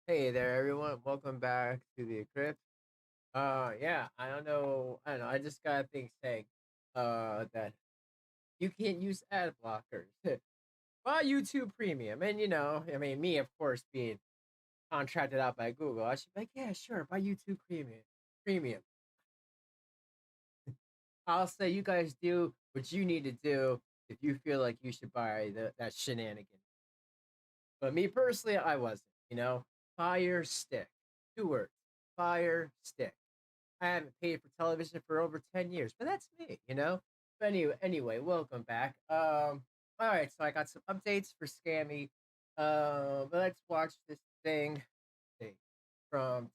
Hey there, everyone. Welcome back to the Crypt. Yeah, I don't know. I just got a thing saying, that you can't use ad blockers. Buy YouTube Premium, and I mean, me, of course, being contracted out by Google, I should be like, yeah, sure, buy YouTube Premium. Premium. I'll say you guys do what you need to do if you feel like you should buy that shenanigan. But me personally, I wasn't. Fire stick. 2 words. Fire stick. I haven't paid for television for over 10 years, but that's me. But anyway, welcome back. All right, so I got some updates for Scammy. But let's watch this thing from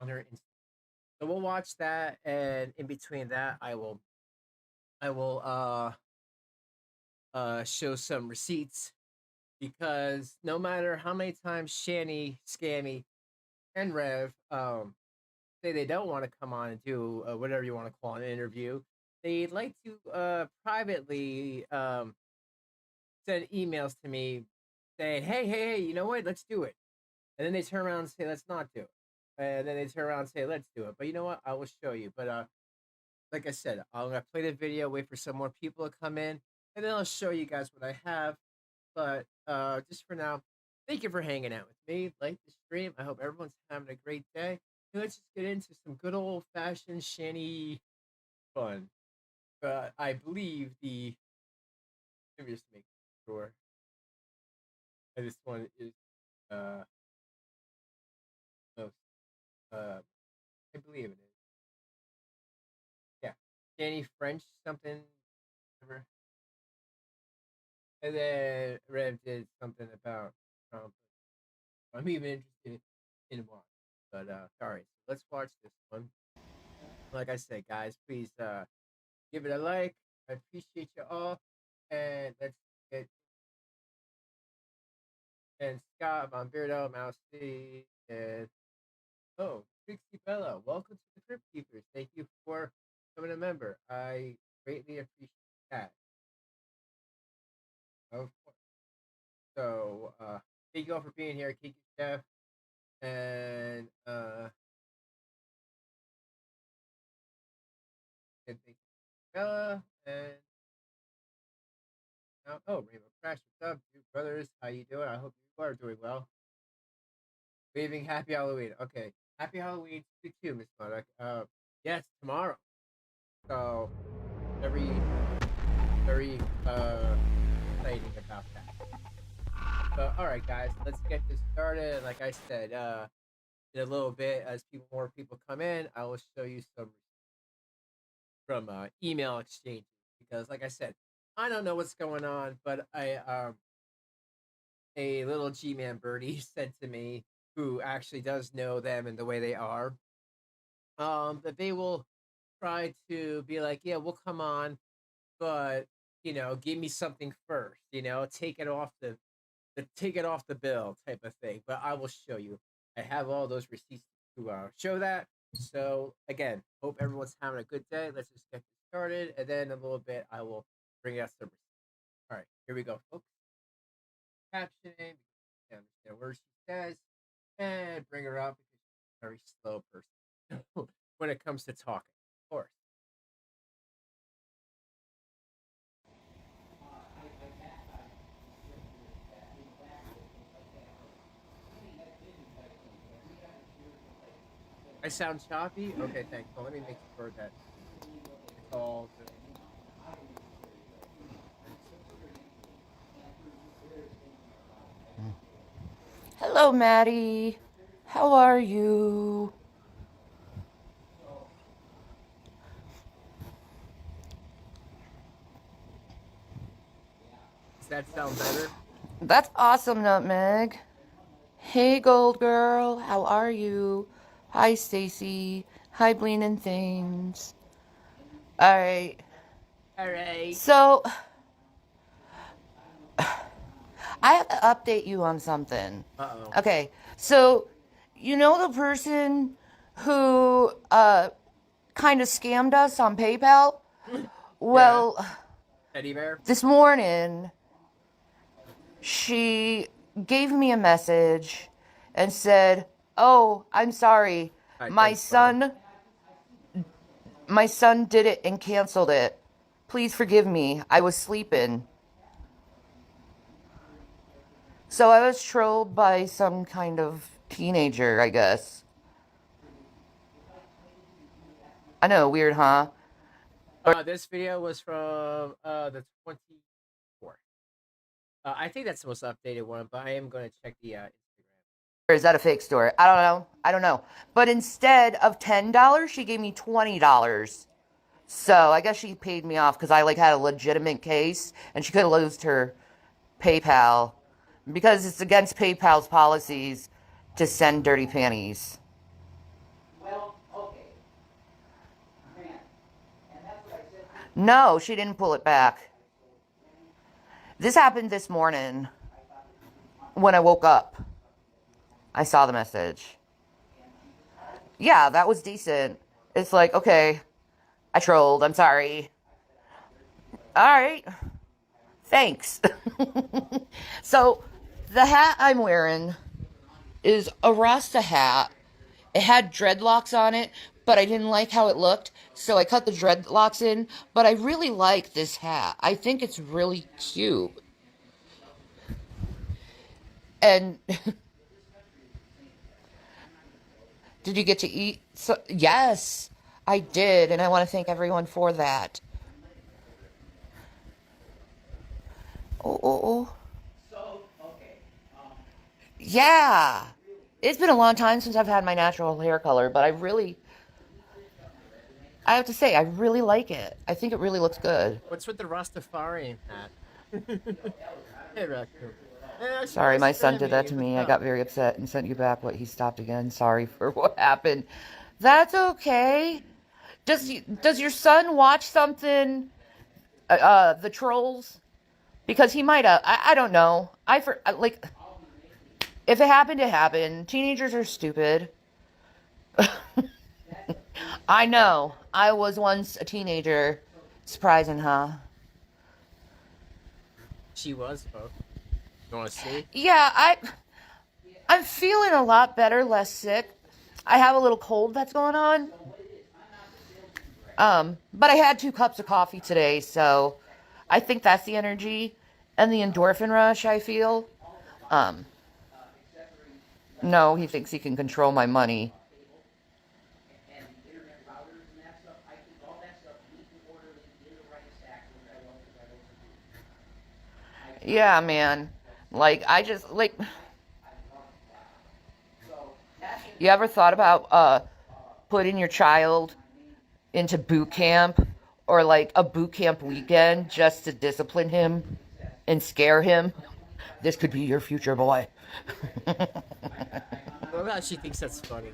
on her Instagram. So we'll watch that, and in between that, I will show some receipts because no matter how many times Shanny, Scammy, and Rev say they don't want to come on and do whatever you want to call an interview, they'd like to privately send emails to me saying, hey, you know what? Let's do it. And then they turn around and say, let's not do it. And then they turn around and say, let's do it. But you know what? I will show you. But like I said, I'm going to play the video, wait for some more people to come in, and then I'll show you guys what I have. But just for now, thank you for hanging out with me. Like the stream. I hope everyone's having a great day. And let's just get into some good old fashioned shanny fun. I believe let me just make sure. This one is uh most I believe it is. Yeah. Shanny French something whatever. And then Rev did something about Trump. I'm even interested in one. But sorry. So let's watch this one. Like I said, guys, please give it a like. I appreciate you all. And let's get and Scott Von Beardo, Mousy, and Trixie Bella. Welcome to the Crypt Keepers. Thank you for becoming a member. I greatly appreciate that. Of course. So thank you all for being here, Kiki Chef. And thank you, Bella. And Rainbow Crash, what's up, you brothers? How you doing? I hope you are doing well. Waving happy Halloween. Okay. Happy Halloween to you too, Miss Modak. Yes, tomorrow. So very, very exciting about that. So all right, guys, let's get this started. Like I said, in a little bit, as more people come in, I will show you some from email exchanges because, like I said, I don't know what's going on, but I a little G man birdie said to me, who actually does know them and the way they are, that they will try to be like, yeah, we'll come on, but give me something first, take it off the bill type of thing. But I will show you. I have all those receipts to show that. So again, hope everyone's having a good day. Let's just get this started, and then in a little bit I will bring out some receipts. All right, here we go, folks. Captioning, because I understand where she says, and bring her up because she's a very slow person when it comes to talking, of course. I sound choppy? Okay, thanks. So let me make sure that it's all good. Hello, Maddie. How are you? Does that sound better? That's awesome, Nutmeg. Hey, Gold Girl. How are you? Hi, Stacy. Hi, Bleen and Things. All right. All right. So, I have to update you on something. Uh-oh. Okay. So, you know the person who kind of scammed us on PayPal? Yeah. Well, Teddy bear? this morning she gave me a message and said, "Oh, I'm sorry. All right, My thanks, bro. son did it and canceled it. Please forgive me. I was sleeping." So I was trolled by some kind of teenager, I guess. I know, weird, huh? This video was from the 24th. I think that's the most updated one, but I am going to check the Instagram. Or is that a fake story? I don't know. I don't know. But instead of $10, she gave me $20. So I guess she paid me off because I like had a legitimate case, and she could have lost her PayPal because it's against PayPal's policies to send dirty panties. No, she didn't pull it back. This happened this morning when I woke up. I saw the message. Yeah, that was decent. It's like, okay, I trolled. I'm sorry. All right. Thanks. So, the hat I'm wearing is a Rasta hat. It had dreadlocks on it, but I didn't like how it looked, so I cut the dreadlocks in. But I really like this hat. I think it's really cute. And did you get to eat? Yes, I did, and I want to thank everyone for that. Oh. Yeah. It's been a long time since I've had my natural hair color, but I have to say, I really like it. I think it really looks good. What's with the Rastafarian hat? Hey, Raccoon. Sorry, my son did that to me. I got very upset and sent you back what he stopped again. Sorry for what happened. That's okay. Does your son watch something, the Trolls? Because he might have. I don't know. Like, if it happened, it happened. Teenagers are stupid. I know. I was once a teenager. Surprising, huh? She was, folks. You want to see? Yeah, I'm feeling a lot better, less sick. I have a little cold that's going on. But I had 2 cups of coffee today, so I think that's the energy and the endorphin rush I feel. No, he thinks he can control my money. Yeah, man. Like, you ever thought about, putting your child into boot camp or like a boot camp weekend just to discipline him and scare him? This could be your future boy. Oh God, she thinks that's funny.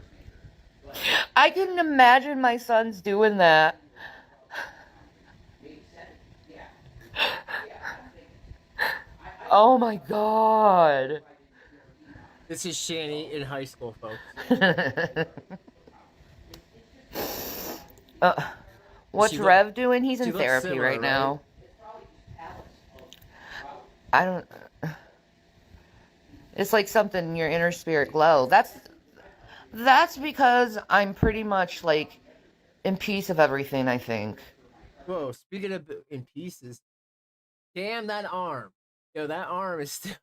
I couldn't imagine my sons doing that. Oh my God. This is Shanny in high school, folks. What's Rev doing? He's in therapy similar, right now. I don't. It's like something in your inner spirit glow. That's because I'm pretty much like in peace of everything, I think. Whoa, speaking of in pieces, damn that arm. Yo, that arm is still.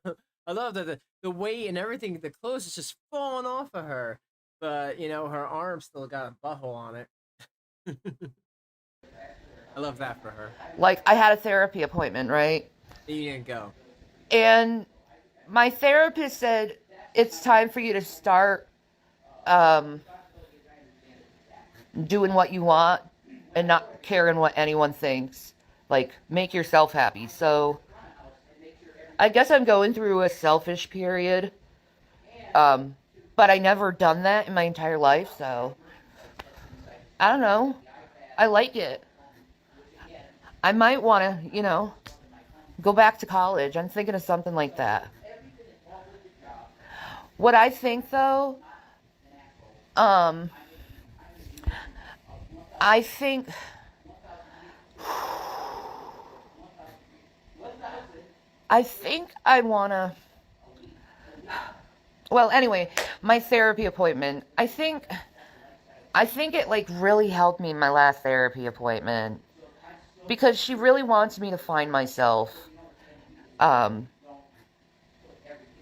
I love that the weight and everything. The clothes is just falling off of her, but you know her arm still got a butthole on it. I love that for her. Like, I had a therapy appointment, right? You didn't go. And my therapist said it's time for you to start doing what you want and not caring what anyone thinks. Like, make yourself happy. So I guess I'm going through a selfish period. But I never done that in my entire life, so I don't know. I like it. I might want to, go back to college. I'm thinking of something like that. What I think, though, I think I want to Well, anyway, my therapy appointment. I think it like really helped me in my last therapy appointment because she really wants me to find myself. Um,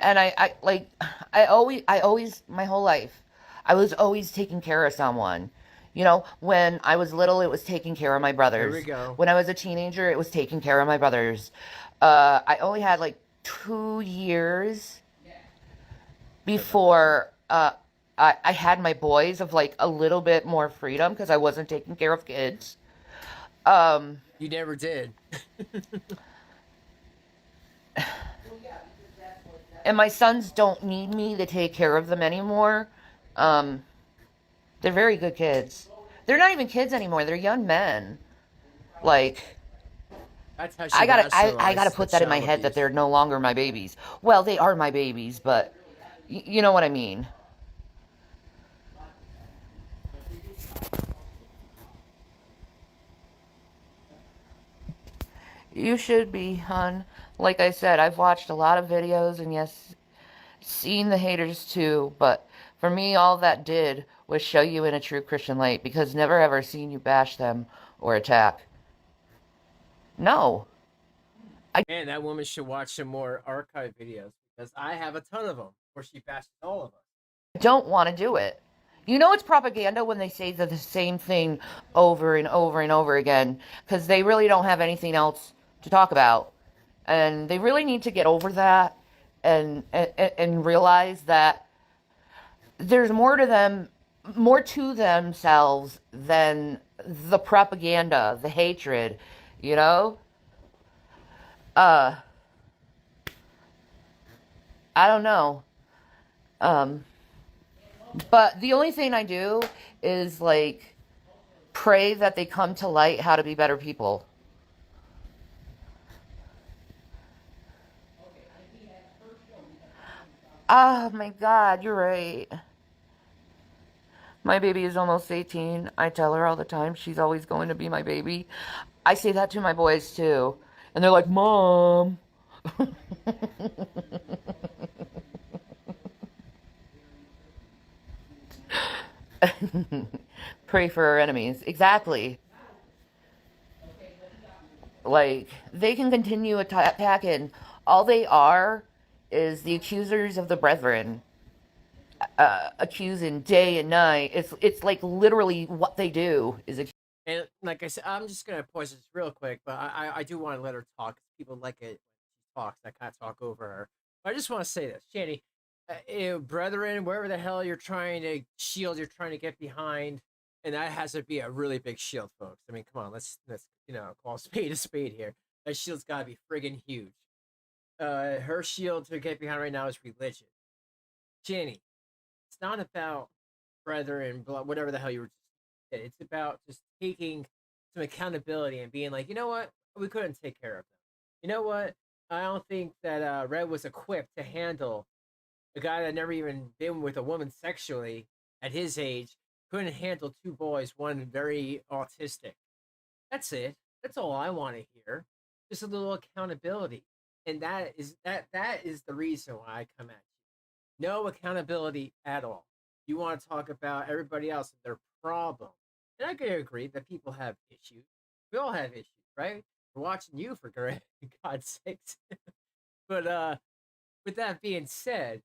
and I like I always my whole life I was always taking care of someone. You know, when I was little, it was taking care of my There we brothers. go. When I was a teenager, it was taking care of my brothers. I only had like 2 years before I had my boys of like a little bit more freedom because I wasn't taking care of kids. Um, You never did. and my sons don't need me to take care of them anymore. Um, they're very good kids. They're not even kids anymore. They're young men. Like That's how she I gotta rationalized the put that in my child head that abuse. they're no longer my babies. Well, they are my babies, but you know what I mean. You should be, hun. Like I said, I've watched a lot of videos and yes, seen the haters too, but for me, all that did was show you in a true Christian light because never ever seen you bash them or attack. No. I Man, that woman should watch some more archive videos because I have a ton of them where she bashes all of us. don't want to do it. You know it's propaganda when they say the same thing over and over and over again because they really don't have anything else to talk about. And they really need to get over that and realize that there's more to themselves than the propaganda, the hatred, you know? Uh, I don't know. Um, but the only thing I do is like pray that they come to light how to be better people. Oh my God, you're right. My baby is almost 18. I tell her all the time she's always going to be my baby. I say that to my boys too. And they're like, Mom. Pray for our enemies. Exactly. Like, they can continue attacking. All they are is the accusers of the brethren, accusing day and night. It's like literally what they do is And like I said, I'm just gonna pause this real quick, but I do want to let her talk. People like it when she talks. I can't talk over her. But I just want to say this, Shanny, brethren, wherever the hell you're trying to shield, you're trying to get behind, and that has to be a really big shield, folks. I mean, come on, let's call a spade here. That shield's got to be friggin' huge. Her shield to get behind right now is religion. Shanny, it's not about brethren, whatever the hell you were. It's about just taking some accountability and being like, you know what, we couldn't take care of them. You know what, I don't think that Red was equipped to handle a guy that never even been with a woman sexually at his age. Couldn't handle two boys, one very autistic. That's it. That's all I want to hear. Just a little accountability, and that is the reason why I come at you. No accountability at all. You want to talk about everybody else and their problem. And I can agree that people have issues. We all have issues, right? We're watching you for God's sakes. But with that being said,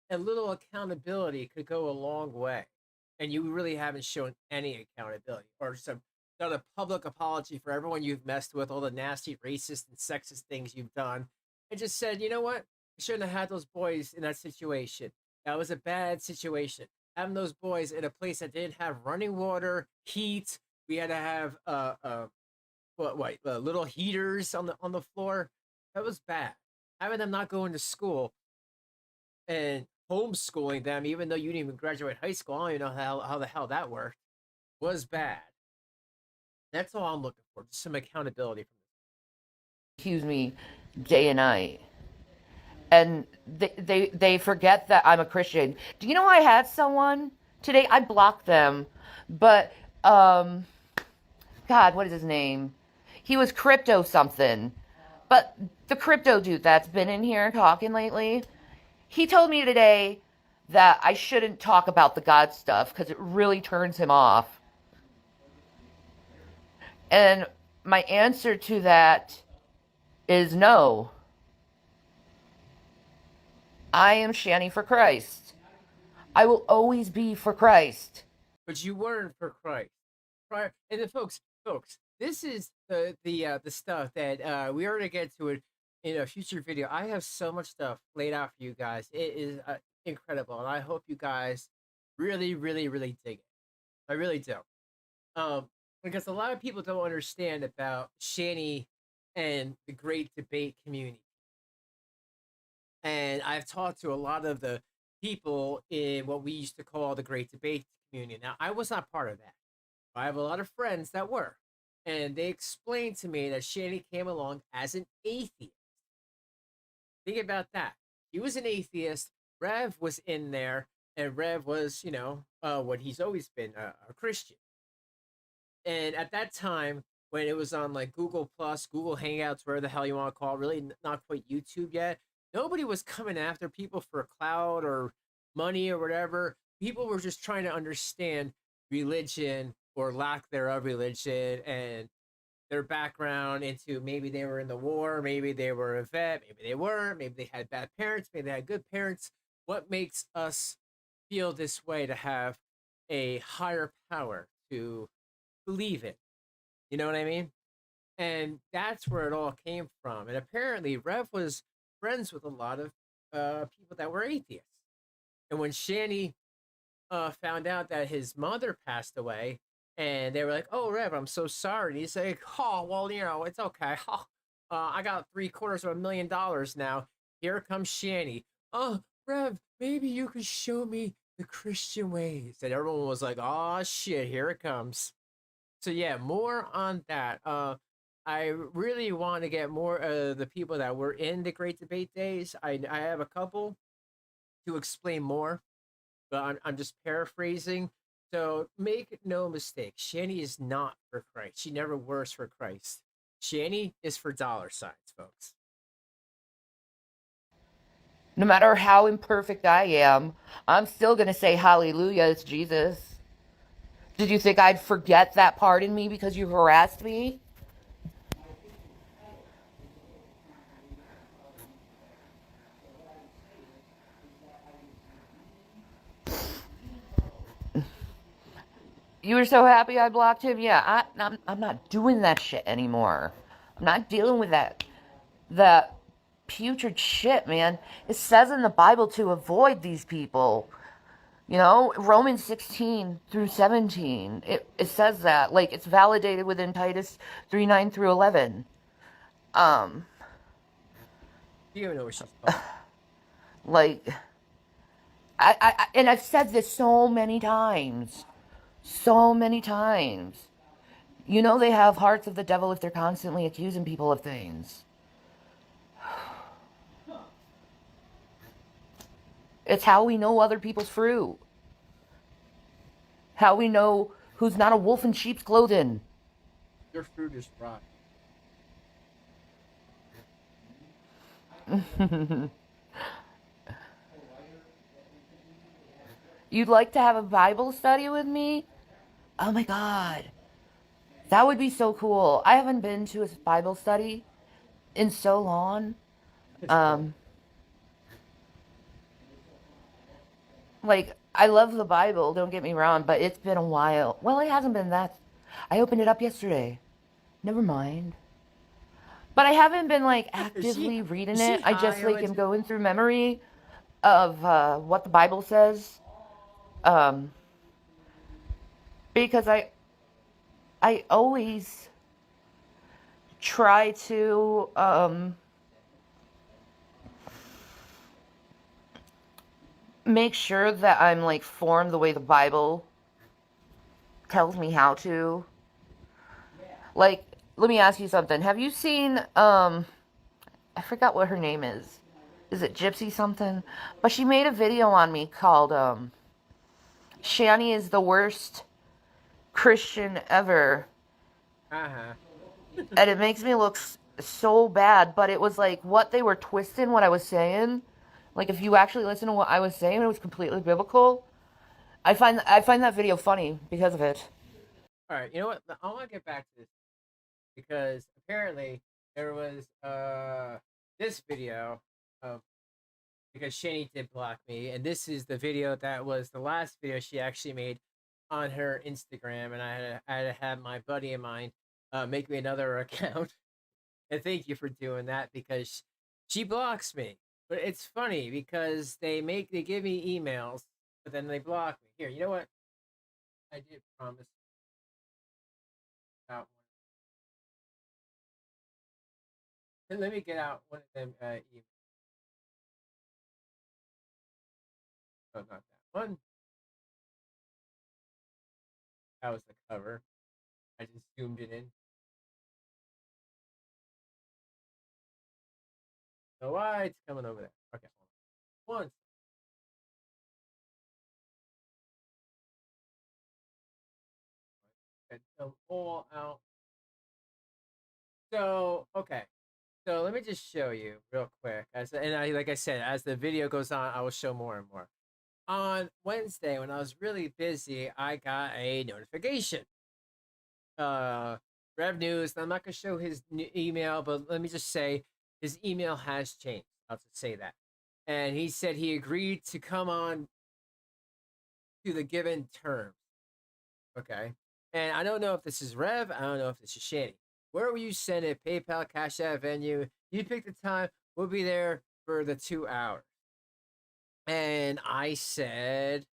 a little accountability could go a long way. And you really haven't shown any accountability or some done a public apology for everyone you've messed with, all the nasty racist and sexist things you've done, and just said, you know what? I shouldn't have had those boys in that situation. That was a bad situation. Having those boys in a place that didn't have running water, heat. We had to have little heaters on the floor. That was bad. Having them not going to school and homeschooling them, even though you didn't even graduate high school, I don't even know how the hell that worked, was bad. That's all I'm looking for, just some accountability from accuse me day and night. And they forget that I'm a Christian. Do you know I had someone today? I blocked them, but God, what is his name? He was crypto something. But the crypto dude that's been in here talking lately, he told me today that I shouldn't talk about the God stuff because it really turns him off. And my answer to that is no. I am Shanny for Christ. I will always be for Christ. But you weren't for Christ. Prior, and then folks, this is the stuff that we are gonna get to it in a future video. I have so much stuff laid out for you guys. It is incredible, and I hope you guys really, really, really dig it. I really do. Because a lot of people don't understand about Shanny and the great debate community. And I've talked to a lot of the people in what we used to call the great debate community. Now, I was not part of that. I have a lot of friends that were. And they explained to me that Shanny came along as an atheist. Think about that. He was an atheist. Rev was in there, and Rev was, what he's always been, a Christian. And at that time, when it was on like Google Plus, Google Hangouts, where the hell you want to call it, really not quite YouTube yet, nobody was coming after people for clout or money or whatever. People were just trying to understand religion or lack thereof religion and their background into maybe they were in the war, maybe they were a vet, maybe they weren't, maybe they had bad parents, maybe they had good parents. What makes us feel this way to have a higher power to believe in? You know what I mean? And that's where it all came from. And apparently, Rev was friends with a lot of people that were atheists. And when Shanny found out that his mother passed away, and they were like, "Oh, Rev, I'm so sorry." And he's like, "Oh, well, it's okay. I got $750,000 now. Here comes Shanny. Oh, Rev, maybe you could show me the Christian ways." And everyone was like, "Oh shit, here it comes." So yeah, more on that. I really want to get more of the people that were in the Great Debate Days. I have a couple to explain more, but I'm just paraphrasing. So make no mistake, Shanny is not for Christ. She never was for Christ. Shanny is for dollar signs, folks. No matter how imperfect I am, I'm still going to say hallelujah, it's Jesus. Did you think I'd forget that part in me because you harassed me? You were so happy I blocked him? Yeah, I'm not doing that shit anymore. I'm not dealing with that putrid shit, man. It says in the Bible to avoid these people. Romans 16 through 17. It says that. Like, it's validated within Titus 3:9 through 11. You don't know what she's talking. Like, and I've said this so many times. So many times. They have hearts of the devil if they're constantly accusing people of things. It's how we know other people's fruit. How we know who's not a wolf in sheep's clothing. Your fruit is rotten. You'd like to have a Bible study with me? Oh my God. That would be so cool. I haven't been to a Bible study in so long. Like, I love the Bible, don't get me wrong, but it's been a while. Well, it hasn't been that. I opened it up yesterday. Never mind. But I haven't been, like, actively reading it. I just, like, am going through memory of what the Bible says. Because I always try to make sure that I'm like formed the way the Bible tells me how to. Like, let me ask you something. Have you seen I forgot what her name is. Is it Gypsy something? But she made a video on me called Shanny is the worst Christian ever. And it makes me look so bad, but it was like what they were twisting what I was saying. Like if you actually listen to what I was saying, it was completely biblical. I find that video funny because of it. All right, you know what? I want to get back to this because apparently there was this video of because Shani did block me, and this is the video that was the last video she actually made on her Instagram, and I had to have my buddy of mine make me another account, and thank you for doing that because she blocks me. But it's funny because they give me emails, but then they block me. Here, you know what? I did promise out one. Let me get out one of them emails. Oh, not that one. That was the cover. I just zoomed it in. So why it's coming over there? Okay, hold on. One. Get them all out. So okay. So let me just show you real quick. Like I said, as the video goes on, I will show more and more. On Wednesday, when I was really busy, I got a notification. Rev News. I'm not gonna show his email, but let me just say his email has changed. I'll just say that. And he said he agreed to come on to the given terms. Okay. And I don't know if this is Rev. I don't know if this is Shanny. Where will you send it? PayPal, Cash App, venue. You pick the time. We'll be there for the 2 hours. And I said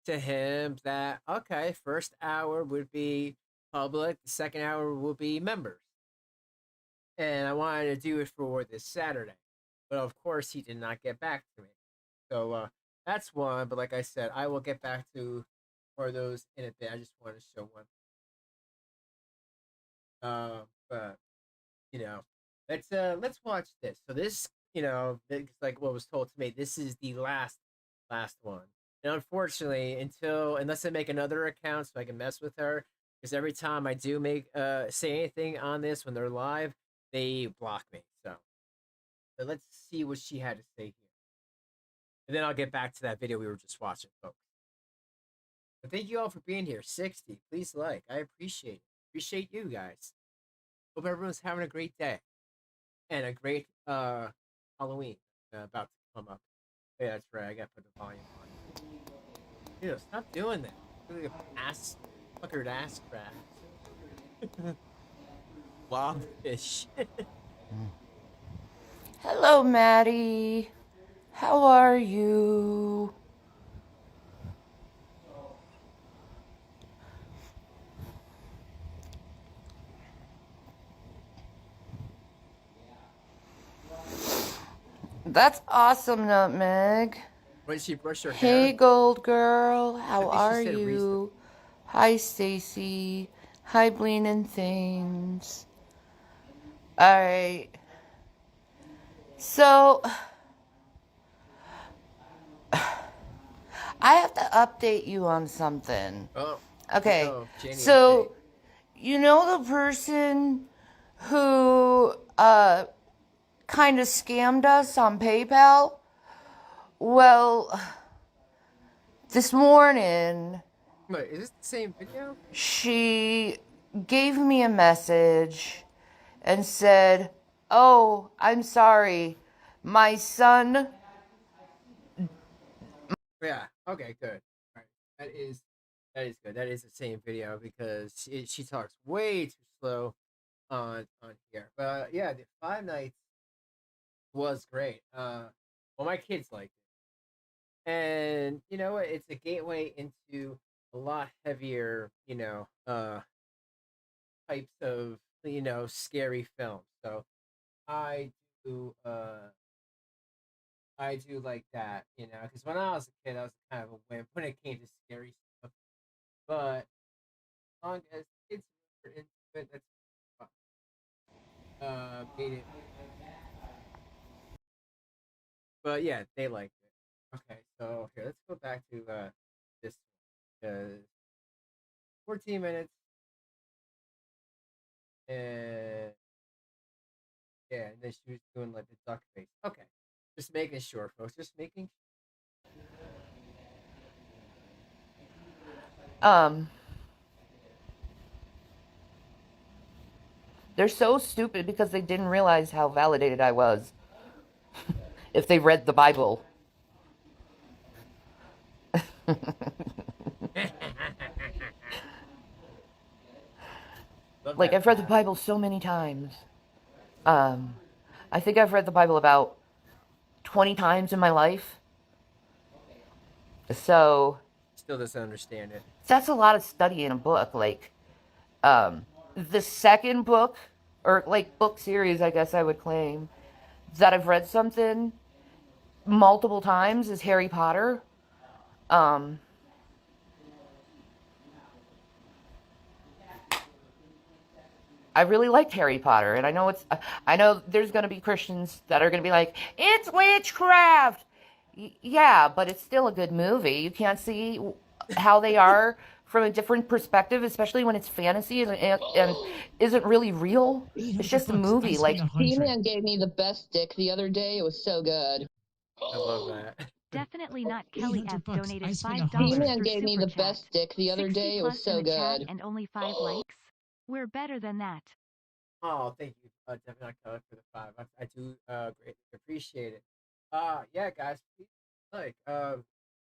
to him that, okay, first hour would be public, the second hour will be members. And I wanted to do it for this Saturday. But of course, he did not get back to me. So that's one. But like I said, I will get back to more of those in a bit. I just want to show one. But you know, let's watch this. So this, it's like what was told to me. This is the last one. And unfortunately, unless I make another account so I can mess with her, because every time I do make say anything on this when they're live, they block me. So but let's see what she had to say here. And then I'll get back to that video we were just watching, folks. But thank you all for being here. 60. Please like. I appreciate it. Appreciate you guys. Hope everyone's having a great day. And a great Halloween about to come up. Yeah, that's right. I gotta put the volume on. Dude, stop doing that. Really fuckered ass crack. Blobfish. Hello, Maddie. How are you? That's awesome, Nutmeg. When she brushed her Hey, hair, Gold Girl. I How think she are said recently. you? Hi, Stacy. Hi, Bleen and Things. Alright. So, I have to update you on something. Oh, Okay. no, Janie So, update. you know the person who kind of scammed us on PayPal? Well, this morning Wait, is this the same video? she gave me a message and said, "Oh, I'm sorry. My son." Yeah. Okay. Good. All right. That is good. That is the same video because she talks way too slow on here. But yeah, the 5 nights was great. Well, my kids liked it, and you know what? It's a gateway into a lot heavier, types of scary films. So I do I do like that, because when I was a kid, I was kind of a wimp when it came to scary stuff. But as long as kids were into it, that's fine. Made it, but yeah, they liked it. Okay, so here, let's go back to this because 14 minutes and yeah, and then she was doing like the duck face. Okay, Just making sure, folks. Just making. They're so stupid because they didn't realize how validated I was if they read the Bible. Love Like, that I've read the fact. Bible so many times. I think I've read the Bible about 20 times in my life. So Still doesn't understand it. that's a lot of study in a book. Like, the second book, or like book series, I guess I would claim, that I've read something multiple times is Harry Potter. Um, I really liked Harry Potter, and I know there's going to be Christians that are going to be like, it's witchcraft. Yeah, but it's still a good movie. You can't see how they are from a different perspective, especially when it's fantasy and isn't really real. It's just a movie. Like, He-Man gave me the best dick the other day. It was so good. I love that. Definitely not. Kelly F donated $5 He-Man through gave me Super the Chat. best dick the other 60 day. It was plus in so the chat good. and only 5 likes. We're better than that. Oh, thank you, definitely Kelly, for the 5. I do greatly appreciate it. Yeah, guys, please, like,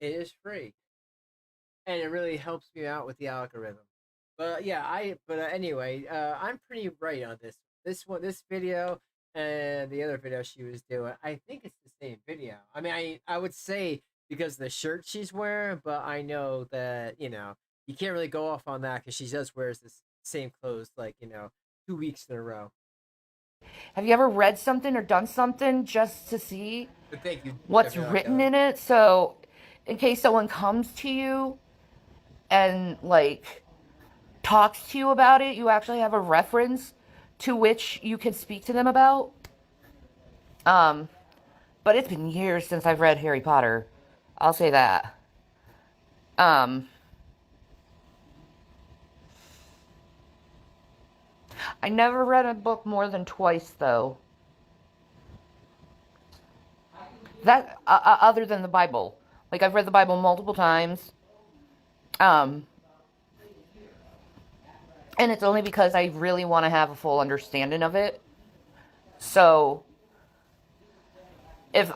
it is free, and it really helps me out with the algorithm. But yeah, anyway, I'm pretty right on this. This video, and the other video she was doing. I think it's the same video. I mean, I would say because of the shirt she's wearing, but I know that you can't really go off on that because she just wears this same clothes like 2 weeks in a row. have you ever read something or done something just to see But thank you, what's definitely, written Kelly. in it? So, in case someone comes to you and, like, talks to you about it, you actually have a reference to which you can speak to them about. But it's been years since I've read Harry Potter. I'll say that. Um, I never read a book more than twice, though. That other than the Bible, like I've read the Bible multiple times. Um, and it's only because I really want to have a full understanding of it. So if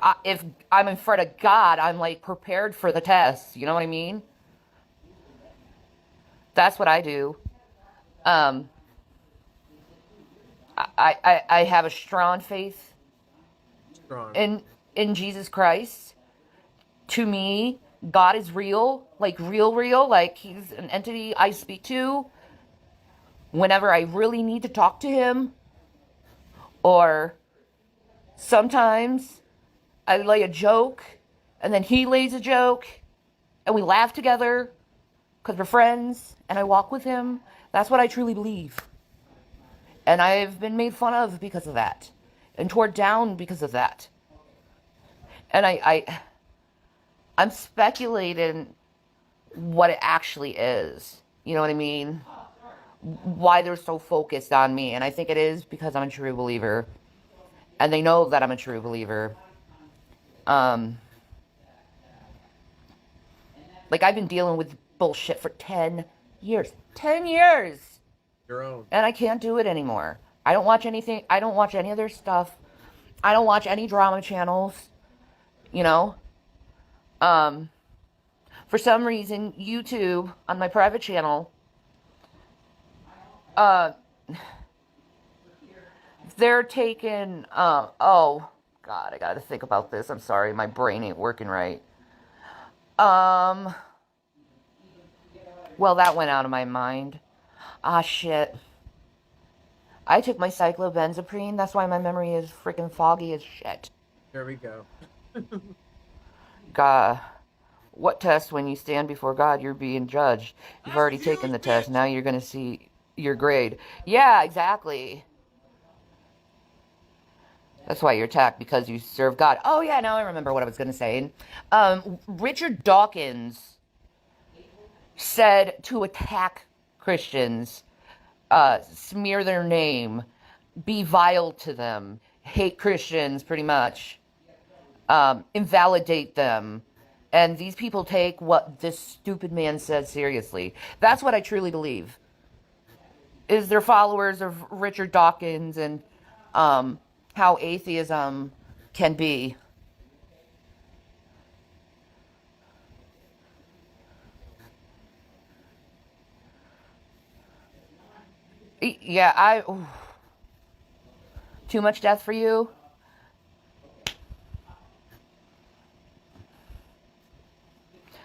I'm in front of God, I'm like prepared for the test. You know what I mean? That's what I do. Um, I have a strong faith Strong. in Jesus Christ. To me, God is real, like real. Like he's an entity I speak to whenever I really need to talk to him. Or sometimes I lay a joke and then he lays a joke and we laugh together because we're friends and I walk with him. That's what I truly believe. And I've been made fun of because of that and torn down because of that. And I'm speculating what it actually is. You know what I mean? Why they're so focused on me. And I think it is because I'm a true believer. And they know that I'm a true believer. Like, I've been dealing with bullshit for 10 years. 10 years! Your own. And I can't do it anymore. I don't watch anything. I don't watch any of their stuff. I don't watch any drama channels. You know? For some reason, YouTube, on my private channel, they're taking, oh, God, I gotta think about this. I'm sorry, my brain ain't working right. Well, that went out of my mind. Ah, shit. I took my cyclobenzaprine. That's why my memory is freaking foggy as shit. There we go. God. What test when you stand before God, you're being judged? You've already taken the test. Now you're going to see your grade. Yeah, exactly. That's why you're attacked, because you serve God. Oh, yeah, now I remember what I was going to say. Richard Dawkins said to attack Christians, smear their name, be vile to them, hate Christians, pretty much. invalidate them. And these people take what this stupid man says seriously. That's what I truly believe. Is they're followers of Richard Dawkins and how atheism can be. Yeah, too much death for you?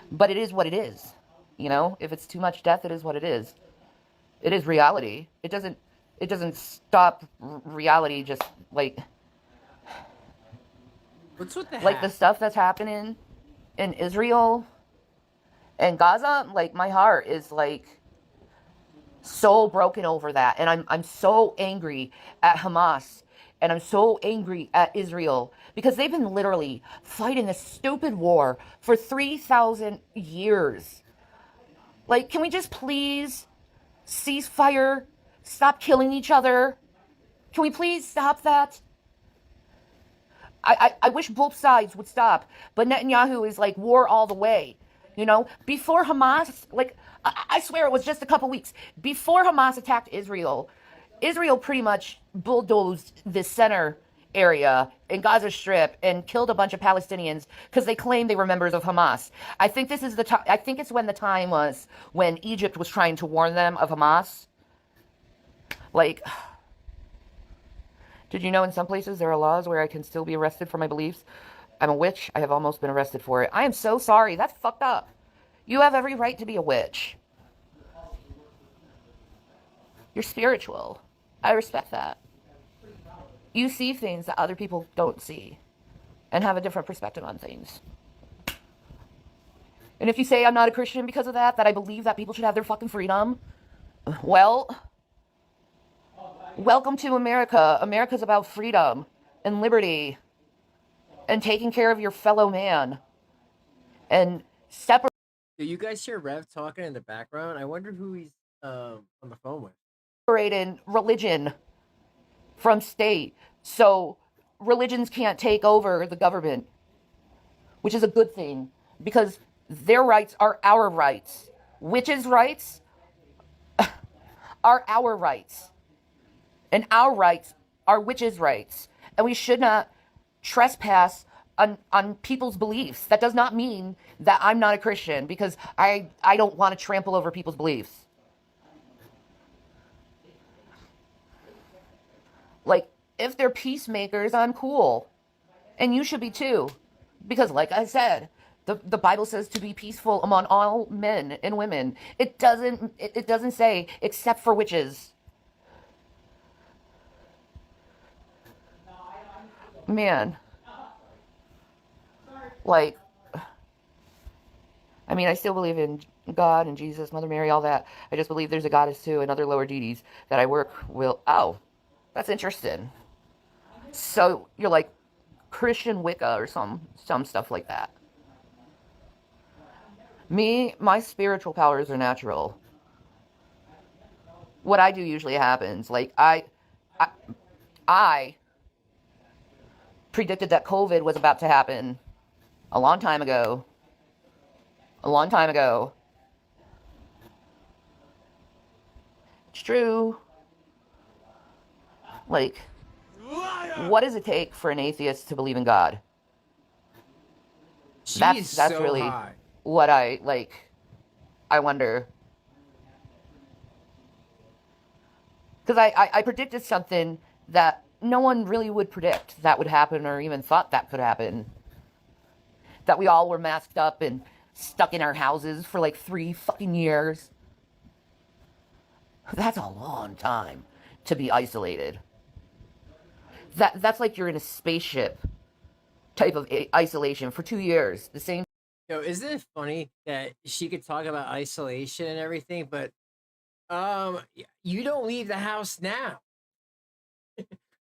But it is what it is. You know, if it's too much death, it is what it is. It is reality. It doesn't stop reality just like What's with the like the stuff that's happening in Israel and Gaza. Like, my heart is like so broken over that, and I'm so angry at Hamas, and I'm so angry at Israel because they've been literally fighting this stupid war for 3,000 years. Like, can we just please cease fire? Stop killing each other? Can we please stop that? I wish both sides would stop, but Netanyahu is like war all the way. You know, before Hamas, like, I swear it was just a couple weeks before Hamas attacked Israel, Israel pretty much bulldozed the center area in Gaza Strip and killed a bunch of Palestinians because they claimed they were members of Hamas. I think this is the time. I think it's when the time was when Egypt was trying to warn them of Hamas. Like, did you know in some places there are laws where I can still be arrested for my beliefs? I'm a witch. I have almost been arrested for it. I am so sorry. That's fucked up. You have every right to be a witch. You're spiritual. I respect that. You see things that other people don't see and have a different perspective on things. And if you say I'm not a Christian because of that, that I believe that people should have their fucking freedom, well, welcome to America. America's about freedom and liberty and taking care of your fellow man and separate. Do you guys hear Rev talking in the background? I wonder who he's on the phone with. Separating religion from state, so religions can't take over the government, which is a good thing because their rights are our rights. Witches' rights are our rights, and our rights are witches' rights, and we should not trespass on people's beliefs. That does not mean that I'm not a Christian because I don't want to trample over people's beliefs. Like, if they're peacemakers, I'm cool. And you should be too. Because like I said, the Bible says to be peaceful among all men and women. It doesn't say except for witches. Man. Like, I mean, I still believe in God and Jesus, Mother Mary, all that. I just believe there's a goddess too and other lower deities that I work will. Oh, that's interesting. So you're like Christian Wicca or some stuff like that. Me, my spiritual powers are natural. What I do usually happens. Like, I predicted that COVID was about to happen a long time ago. A long time ago. It's true. Like, what does it take for an atheist to believe in God? That's so really high. What I wonder. Because I predicted something that no one really would predict that would happen or even thought that could happen. That we all were masked up and stuck in our houses for like 3 fucking years. That's a long time to be isolated. That's like you're in a spaceship type of isolation for 2 years. The same. Yo, isn't it funny that she could talk about isolation and everything, but you don't leave the house now.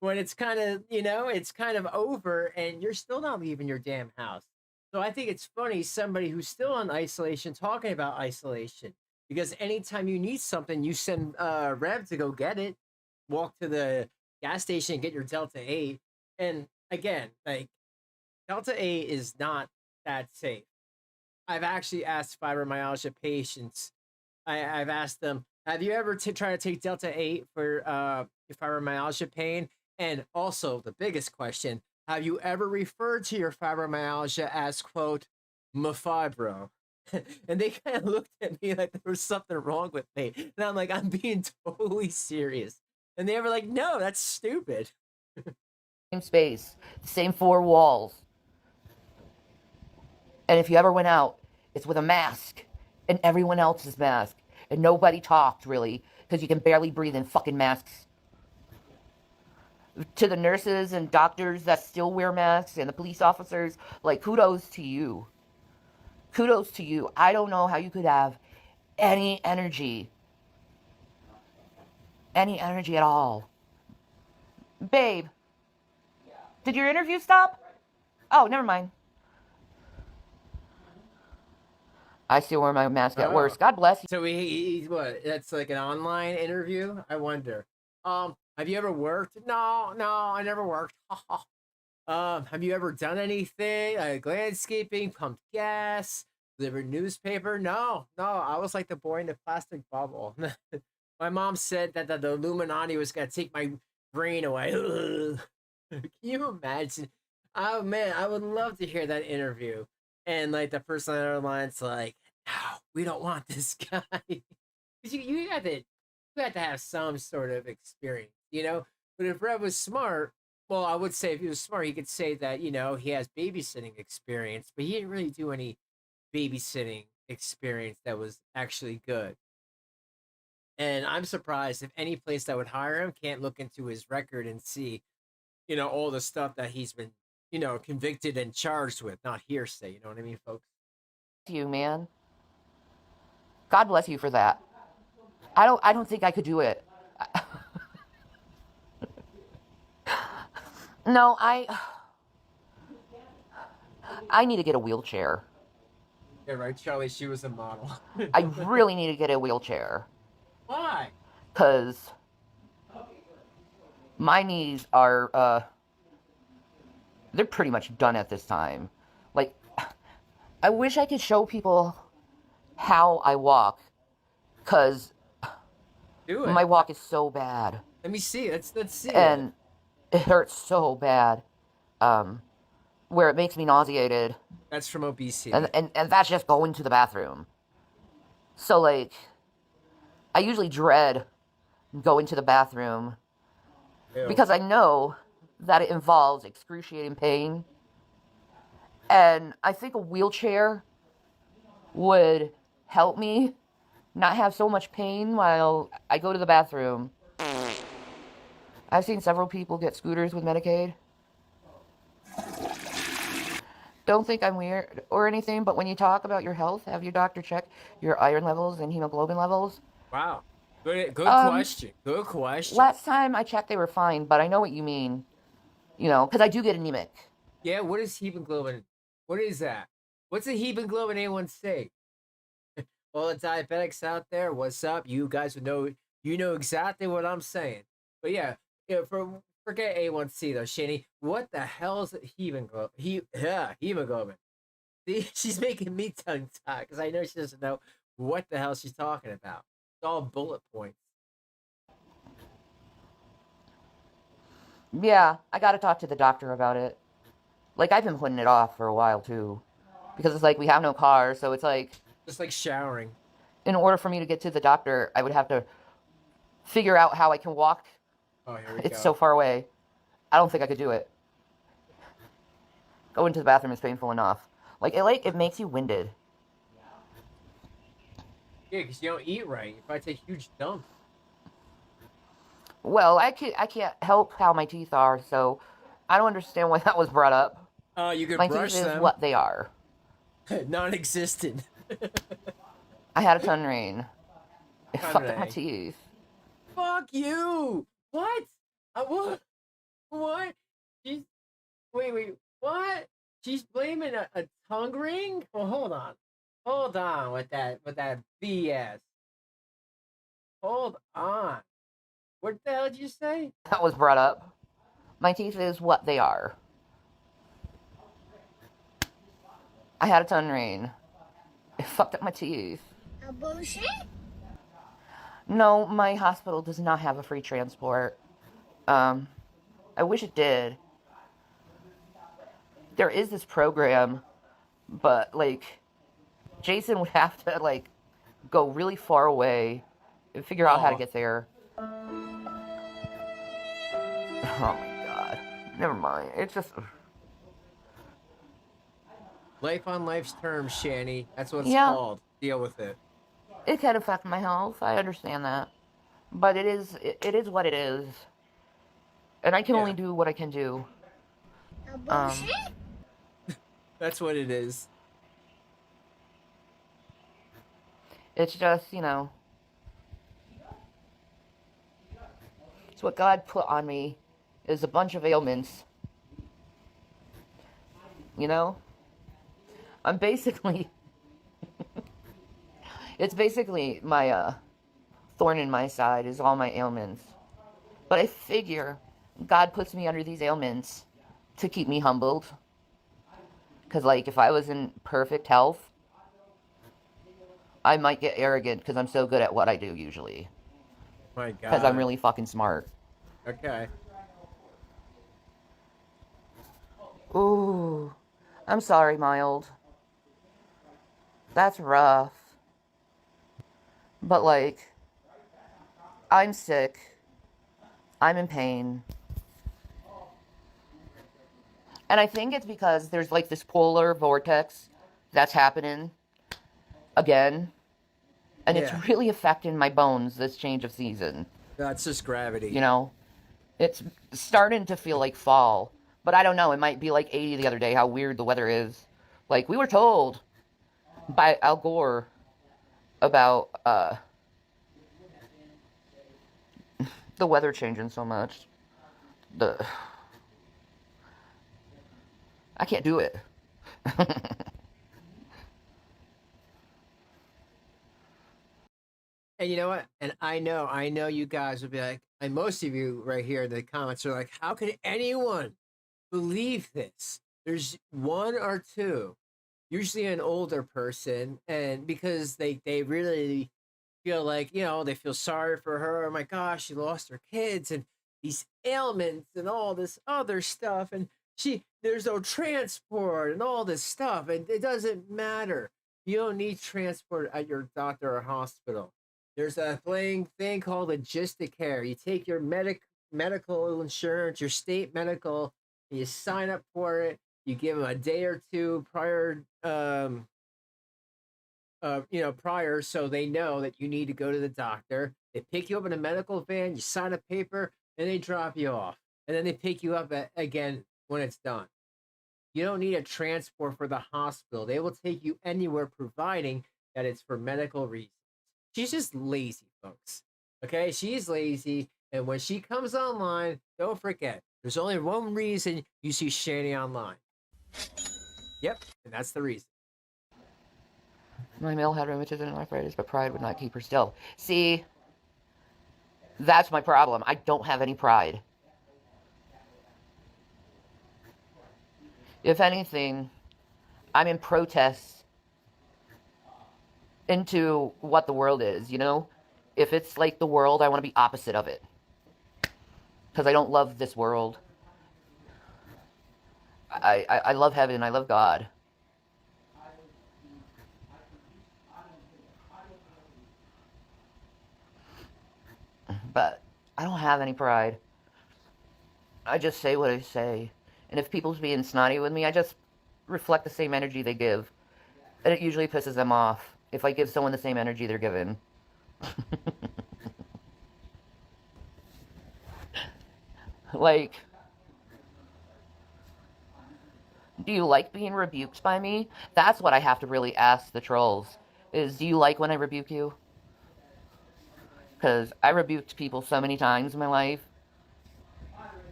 When it's kind of, it's kind of over and you're still not leaving your damn house. So I think it's funny somebody who's still on isolation talking about isolation, because anytime you need something, you send Rev to go get it, walk to the gas station and get your Delta 8. And again, like, Delta 8 is not that safe. I've actually asked fibromyalgia patients. I've asked them, have you ever tried to take Delta 8 for your fibromyalgia pain? And also, the biggest question, have you ever referred to your fibromyalgia as, quote, mafibro? And they kind of looked at me like there was something wrong with me. And I'm like, I'm being totally serious. And they were like, no, that's stupid. Same space, same four walls. And if you ever went out, it's with a mask and everyone else's mask. And nobody talked, really, because you can barely breathe in fucking masks. To the nurses and doctors that still wear masks and the police officers, like, kudos to you. Kudos to you. I don't know how you could have any energy at all. Babe, did your interview stop? Oh, never mind. I still wear my mask at work. God bless you. So he's what? That's like an online interview? I wonder. Have you ever worked? No, I never worked. Have you ever done anything like landscaping, pumped gas, delivered newspaper? No. I was like the boy in the plastic bubble. My mom said that the Illuminati was gonna take my brain away. Can you imagine? Oh man, I would love to hear that interview. And like the person on the other line's like, no, we don't want this guy. Because you have to have some sort of experience, you know? But if Rev was smart, well, I would say if he was smart, he could say that, you know, he has babysitting experience, but he didn't really do any babysitting experience that was actually good. And I'm surprised if any place that would hire him can't look into his record and see, you know, all the stuff that he's been, you know, convicted and charged with, not hearsay. You know what I mean, folks? You, man. God bless you for that. I don't think I could do it. No, I need to get a wheelchair. Yeah, right, Charlie. She was a model. I really need to get a wheelchair. Why? Because my knees are, they're pretty much done at this time. Like, I wish I could show people how I walk. Because my walk is so bad. Let me see. Let's see. And it hurts so bad. Where it makes me nauseated. That's from obesity. And that's just going to the bathroom. So, like, I usually dread going to the bathroom. Ew. Because I know that it involves excruciating pain. And I think a wheelchair would help me not have so much pain while I go to the bathroom. I've seen several people get scooters with Medicaid. Don't think I'm weird or anything, but when you talk about your health, have your doctor check your iron levels and hemoglobin levels. Wow. Good question. Good question. Last time I checked, they were fine, but I know what you mean. You know, because I do get anemic. Yeah, what is hemoglobin? What is that? What's a hemoglobin A1C? All the diabetics out there, what's up? You guys would know. You know exactly what I'm saying. But yeah, forget A1C though, Shanny. What the hell is hemoglobin? Hemoglobin. See, she's making me tongue tie because I know she doesn't know what the hell she's talking about. It's all bullet points. Yeah, I gotta talk to the doctor about it. Like, I've been putting it off for a while, too. Because it's like, we have no car, so it's like... Just like showering. In order for me to get to the doctor, I would have to figure out how I can walk. Oh, here we go. It's so far away. I don't think I could do it. Going to the bathroom is painful enough. It makes you winded. Yeah, because you don't eat right. If I take huge dumps. Well, I can't help how my teeth are, so I don't understand why that was brought up. You could my brush teeth them. is what they are. Non-existent. I had a tongue rain. It fucked up my teeth. Fuck you! What? What? What? Wait, what? She's blaming a tongue ring? Well, hold on with that BS. Hold on. What the hell did you say? That was brought up. My teeth is what they are. I had a tongue drain. It fucked up my teeth. A bullshit? No, my hospital does not have a free transport. I wish it did. There is this program, but, like, Jason would have to, like, go really far away and figure out how to get there. Oh my god. Never mind. It's just... Life on life's terms, Shanny. That's what it's called. Deal with it. It can affect my health. I understand that. But it is what it is. And I can only do what I can do. A bullshit? That's what it is. It's just, you know, it's what God put on me is a bunch of ailments. You know? I'm basically, it's basically my thorn in my side is all my ailments. But I figure God puts me under these ailments to keep me humbled. Because, like, if I was in perfect health, I might get arrogant because I'm so good at what I do usually. My God. Because I'm really fucking smart. Okay. Ooh. I'm sorry, Mild. That's rough. But, like, I'm sick. I'm in pain. And I think it's because there's, like, this polar vortex that's happening again. And it's really affecting my bones this change of season. That's just gravity. You know? It's starting to feel like fall. But I don't know. It might be like 80 the other day, how weird the weather is. Like, we were told by Al Gore about the weather changing so much. I can't do it. And you know what? And I know you guys will be like, and most of you right here in the comments are like, how could anyone believe this? There's one or two, usually an older person, and because they really feel like, you know, they feel sorry for her. Oh my gosh, she lost her kids and these ailments and all this other stuff, and there's no transport and all this stuff, and it doesn't matter. You don't need transport at your doctor or hospital. There's a thing called logistic care. You take your medical insurance, your state medical, and you sign up for it. You give them a day or two prior, prior, so they know that you need to go to the doctor. They pick you up in a medical van. You sign a paper, and they drop you off, and then they pick you up again when it's done. You don't need a transport for the hospital. They will take you anywhere, providing that it's for medical reasons. She's just lazy, folks. Okay, she's lazy, and when she comes online, don't forget, there's only one reason you see Shanny online. Yep, and that's the reason. My male had rheumatism and arthritis, but pride would not keep her still. See, that's my problem. I don't have any pride. If anything, I'm in protest into what the world is, you know? If it's like the world, I want to be opposite of it. Because I don't love this world. I love heaven. I love God. But I don't have any pride. I just say what I say. And if people's being snotty with me, I just reflect the same energy they give. And it usually pisses them off if I give someone the same energy they're given. Like, do you like being rebuked by me? That's what I have to really ask the trolls. Is, do you like when I rebuke you? Because I rebuked people so many times in my life.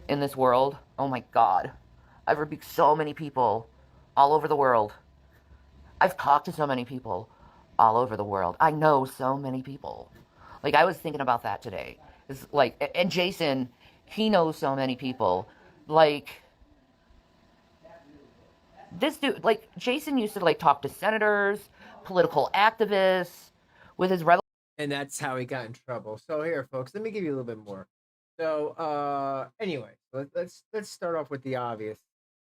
In this world. Oh my God. I've rebuked so many people all over the world. I've talked to so many people all over the world. I know so many people. Like, I was thinking about that today. It's like, and Jason, he knows so many people. Like, This dude, like, Jason used to, like, talk to senators, political activists with his and that's how he got in trouble. So here, folks, let me give you a little bit more. So, anyway, let's start off with the obvious,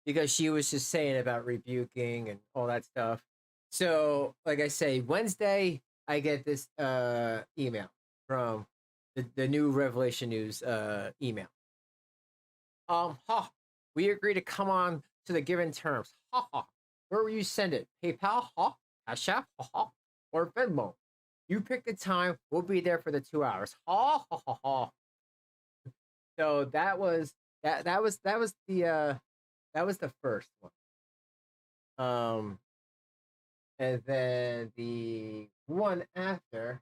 because she was just saying about rebuking and all that stuff. So, like I say, Wednesday, I get this email from the new Revelation News email. We agree to come on to the given terms. Where will you send it? PayPal? Cash App? Or Venmo? You pick the time. We'll be there for the 2 hours. So that was the first one. And then the one after,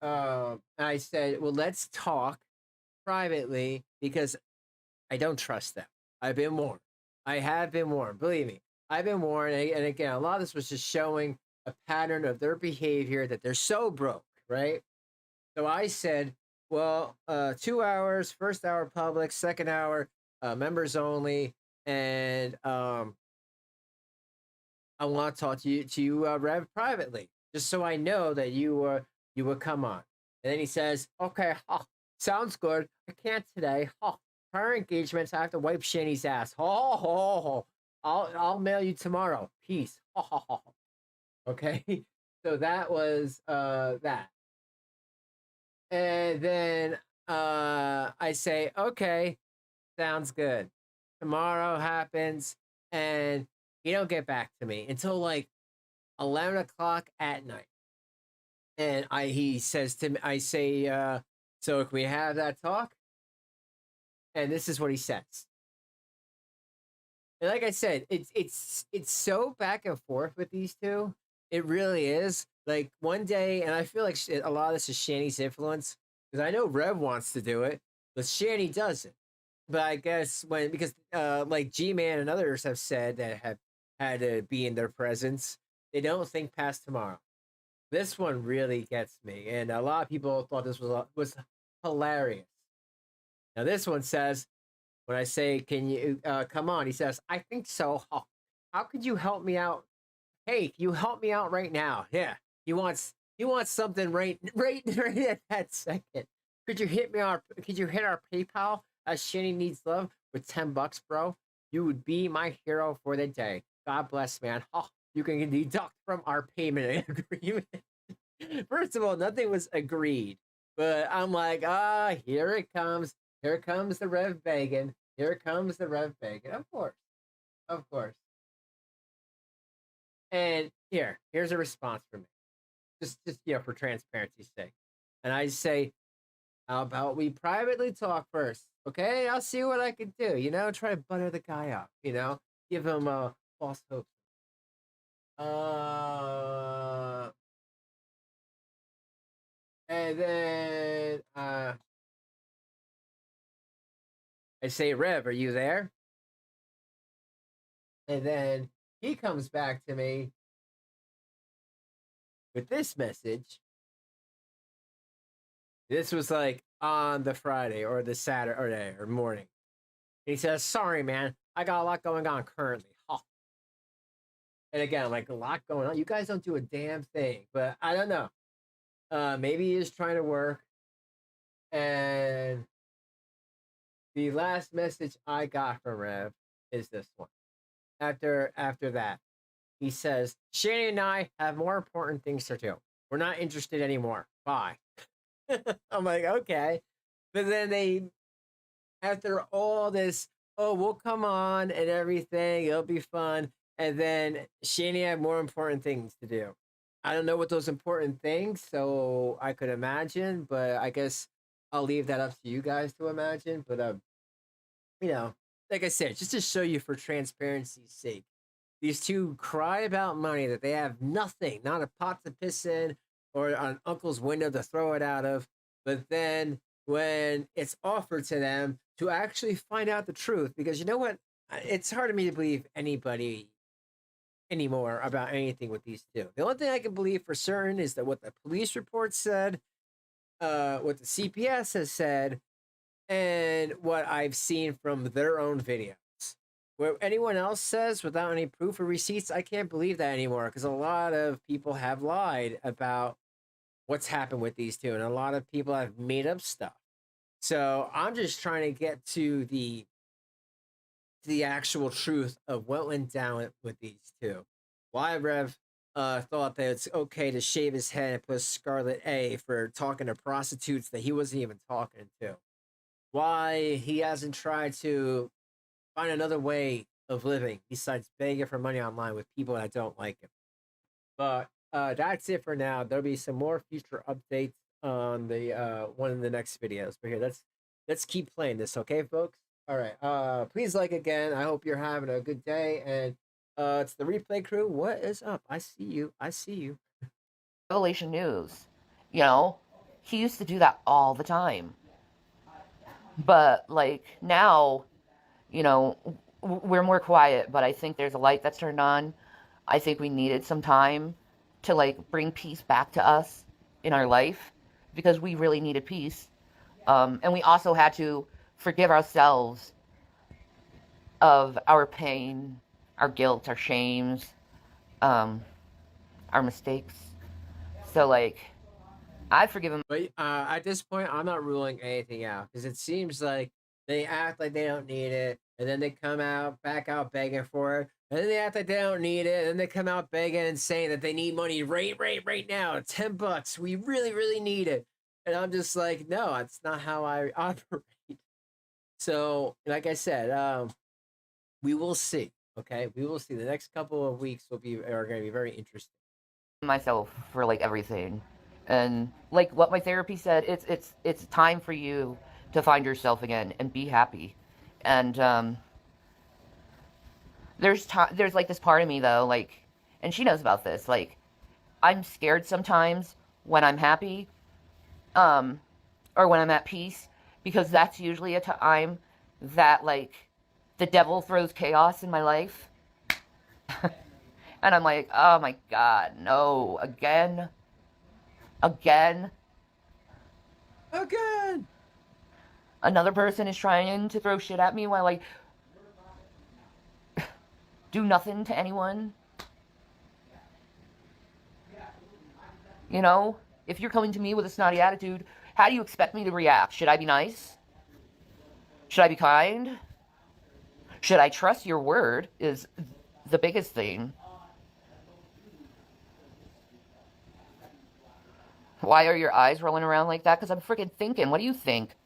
I said, well, let's talk privately because I don't trust them. I've been warned. I have been warned. Believe me, I've been warned. And again, a lot of this was just showing a pattern of their behavior, that they're so broke, right? So I said, well, 2 hours, first hour public, second hour members only, and I want to talk to you, Rev, privately, just so I know that you would come on. And then he says, okay, sounds good. I can't today. Prior engagements, I have to wipe Shanny's ass. I'll mail you tomorrow. Peace. Okay, so that was that. And then I say, okay, sounds good. Tomorrow happens, and he don't get back to me until like 11 o'clock at night. And he says to me, I say, so can we have that talk? And this is what he says. And like I said, it's so back and forth with these two. It really is. Like one day, and I feel like a lot of this is Shanny's influence, because I know Rev wants to do it, but Shanny doesn't. But I guess because like G-Man and others have said that have had to be in their presence, they don't think past tomorrow. This one really gets me, and a lot of people thought this was hilarious. Now this one says, when I say, "Can you come on?" He says, "I think so. How could you help me out? Hey, can you help me out right now? Yeah, he wants something right at that second. Could you hit our PayPal at Shanny Needs Love with $10, bro? You would be my hero for the day. God bless, man. You can deduct from our payment agreement." First of all, nothing was agreed, but I'm like, here it comes. Here comes the Rev Bagan. Here comes the Rev Bagan. Of course, of course. And here's a response from me, just for transparency's sake. And I say, how about we privately talk first? Okay, I'll see what I can do. Try to butter the guy up. Give him false hope. And then I say, Rev, are you there? And then he comes back to me with this message. This was like on the Friday or the Saturday or morning. And he says, sorry, man, I got a lot going on currently. And again, like, a lot going on. You guys don't do a damn thing, but I don't know. Maybe he is trying to work. And the last message I got from Rev is this one. After that, he says, Shanny and I have more important things to do. We're not interested anymore. Bye. I'm like, okay. But then after all this, we'll come on and everything, it'll be fun. And then Shanny had more important things to do. I don't know what those important things, so I could imagine, but I guess I'll leave that up to you guys to imagine. But like I said, just to show you for transparency's sake, these two cry about money that they have nothing, not a pot to piss in or an uncle's window to throw it out of. But then when it's offered to them to actually find out the truth, because you know what? It's hard for me to believe anybody anymore about anything with these two. The only thing I can believe for certain is that what the police report said, what the CPS has said, and what I've seen from their own videos. What anyone else says without any proof or receipts, I can't believe that anymore because a lot of people have lied about what's happened with these two, and a lot of people have made up stuff. So I'm just trying to get to the actual truth of what went down with these two. Why Rev thought that it's okay to shave his head and put Scarlet A for talking to prostitutes that he wasn't even talking to. Why he hasn't tried to find another way of living besides begging for money online with people that don't like him. But that's it for now. There'll be some more future updates on the one of the next videos. But here, let's keep playing this, okay, folks? All right. Please like again. I hope you're having a good day. And it's the replay crew. What is up? I see you. I see you. Revelation News. You know, he used to do that all the time. But, like, now, you know, we're more quiet, but I think there's a light that's turned on. I think we needed some time to, like, bring peace back to us in our life because we really needed peace. And we also had to forgive ourselves of our pain, our guilt, our shames, our mistakes. So, like, I forgive him. But at this point, I'm not ruling anything out because it seems like they act like they don't need it, and then they come out back out begging for it, and then they act like they don't need it, and then they come out begging and saying that they need money right now, $10. We really, really need it, and I'm just like, no, that's not how I operate. So, like I said, we will see. Okay, we will see. The next couple of weeks are going to be very interesting. Myself for like everything, and like what my therapy said, it's time for you to find yourself again and be happy. And there's like this part of me though, like, and she knows about this, like I'm scared sometimes when I'm happy, or when I'm at peace, because that's usually a time that like the devil throws chaos in my life. And I'm like, oh my God, no, again. Another person is trying to throw shit at me while I do nothing to anyone. You know, if you're coming to me with a snotty attitude, how do you expect me to react? Should I be nice? Should I be kind? Should I trust your word is the biggest thing. Why are your eyes rolling around like that? Because I'm freaking thinking. What do you think?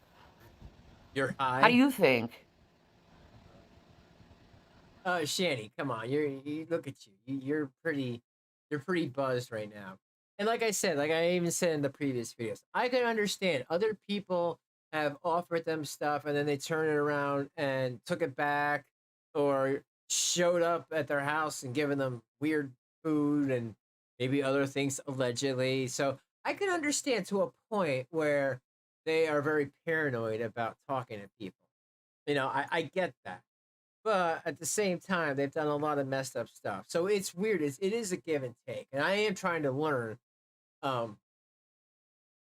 You're high. How do you think? Shanny, come on. You look at you. You're pretty buzzed right now. And like I said, like I even said in the previous videos, I can understand other people have offered them stuff and then they turn it around and took it back or showed up at their house and given them weird food and maybe other things allegedly. So I can understand to a point where they are very paranoid about talking to people. You know, I get that. But at the same time, they've done a lot of messed up stuff. So it's weird. It is a give and take. And I am trying to learn, um,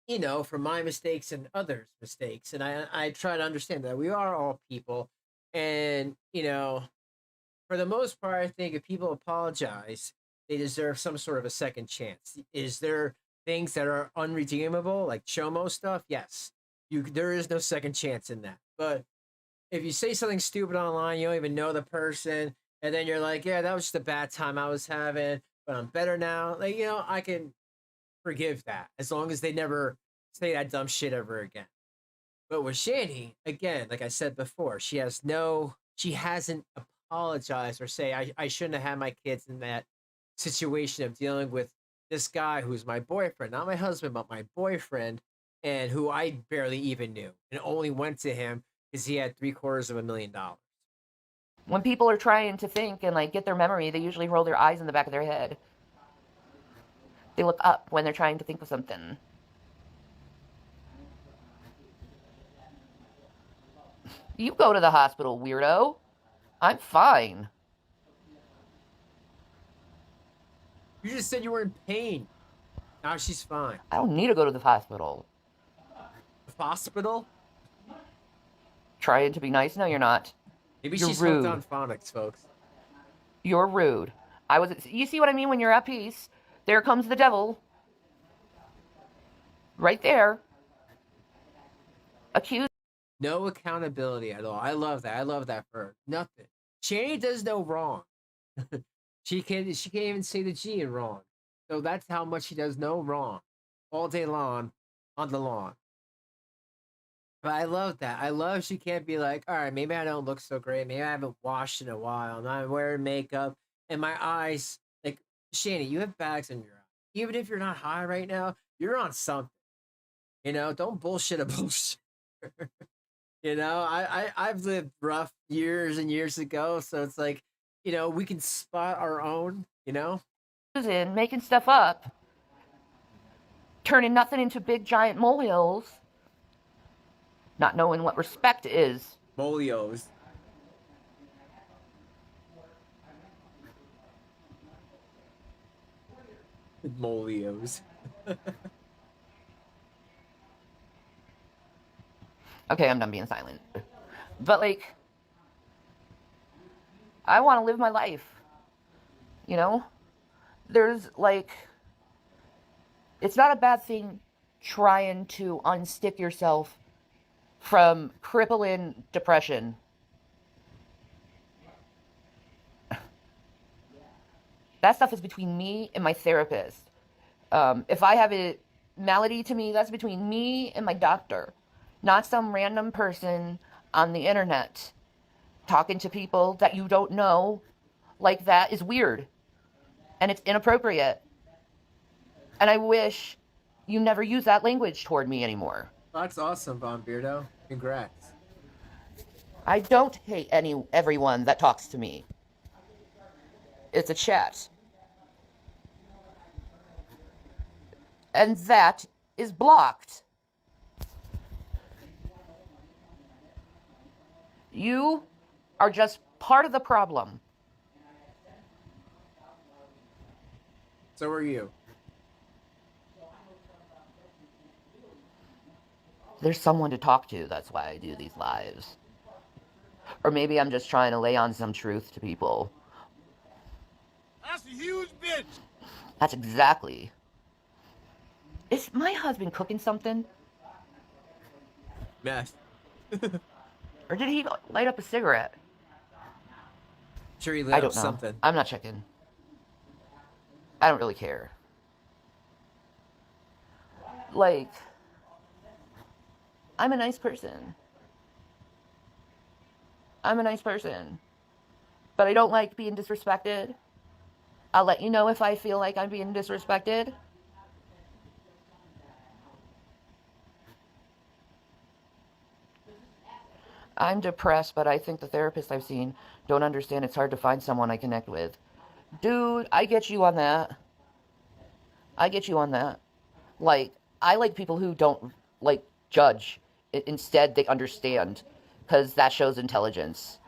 you know, from my mistakes and others' mistakes. And I try to understand that we are all people. And, you know, for the most part, I think if people apologize, they deserve some sort of a second chance. Is there things that are unredeemable, like Chomo stuff? Yes. There is no second chance in that. But if you say something stupid online, you don't even know the person, and then you're like, yeah, that was just a bad time I was having, but I'm better now. Like, you know, I can forgive that as long as they never say that dumb shit ever again. But with Shanny, again, like I said before, she hasn't apologized or say, I shouldn't have had my kids in that situation of dealing with this guy who's my boyfriend, not my husband, but my boyfriend, and who I barely even knew and only went to him because he had $750,000. When people are trying to think and like get their memory, they usually roll their eyes in the back of their head. They look up when they're trying to think of something. You go to the hospital, weirdo. I'm fine. You just said you were in pain. Now she's fine. I don't need to go to the hospital. The hospital? Trying to be nice? No, you're not. Maybe You're she's hooked rude. on phonics, folks. You're rude. You see what I mean when you're at peace? There comes the devil. Right there. Accuse. No accountability at all. I love that. I love that for her. Nothing. Shanny does no wrong. She can't even say the G in wrong. So that's how much she does no wrong. All day long on the lawn. But I love that. I love she can't be like, all right, maybe I don't look so great. Maybe I haven't washed in a while. I'm not wearing makeup. And my eyes, like, Shanny, you have bags in your eye. Even if you're not high right now, you're on something. You know, don't bullshit a bullshit. You know, I've lived rough years and years ago. So it's like, you know, we can spot our own, you know? In, making stuff up. Turning nothing into big giant molehills. Not knowing what respect is. Molios. Molios. Okay, I'm done being silent. But, like, I want to live my life. You know? There's, like, it's not a bad thing trying to unstick yourself from crippling depression. That stuff is between me and my therapist. If I have a malady to me, that's between me and my doctor, not some random person on the internet talking to people that you don't know. Like, that is weird and it's inappropriate. And I wish you never use that language toward me anymore. That's awesome, Von Beardo. Congrats. I don't hate everyone that talks to me. It's a chat. And that is blocked. You are just part of the problem. So are you. There's someone to talk to, that's why I do these lives. Or maybe I'm just trying to lay on some truth to people. That's a huge bitch. That's exactly. Is my husband cooking something? Mess. Or did he light up a cigarette? Sure, he I lit up don't know. something. I'm not checking. I don't really care. Like, I'm a nice person. I'm a nice person. But I don't like being disrespected. I'll let you know if I feel like I'm being disrespected. I'm depressed, but I think the therapists I've seen don't understand it's hard to find someone I connect with. Dude, I get you on that. I get you on that. Like, I like people who don't, like, judge. Instead, they understand. Because that shows intelligence.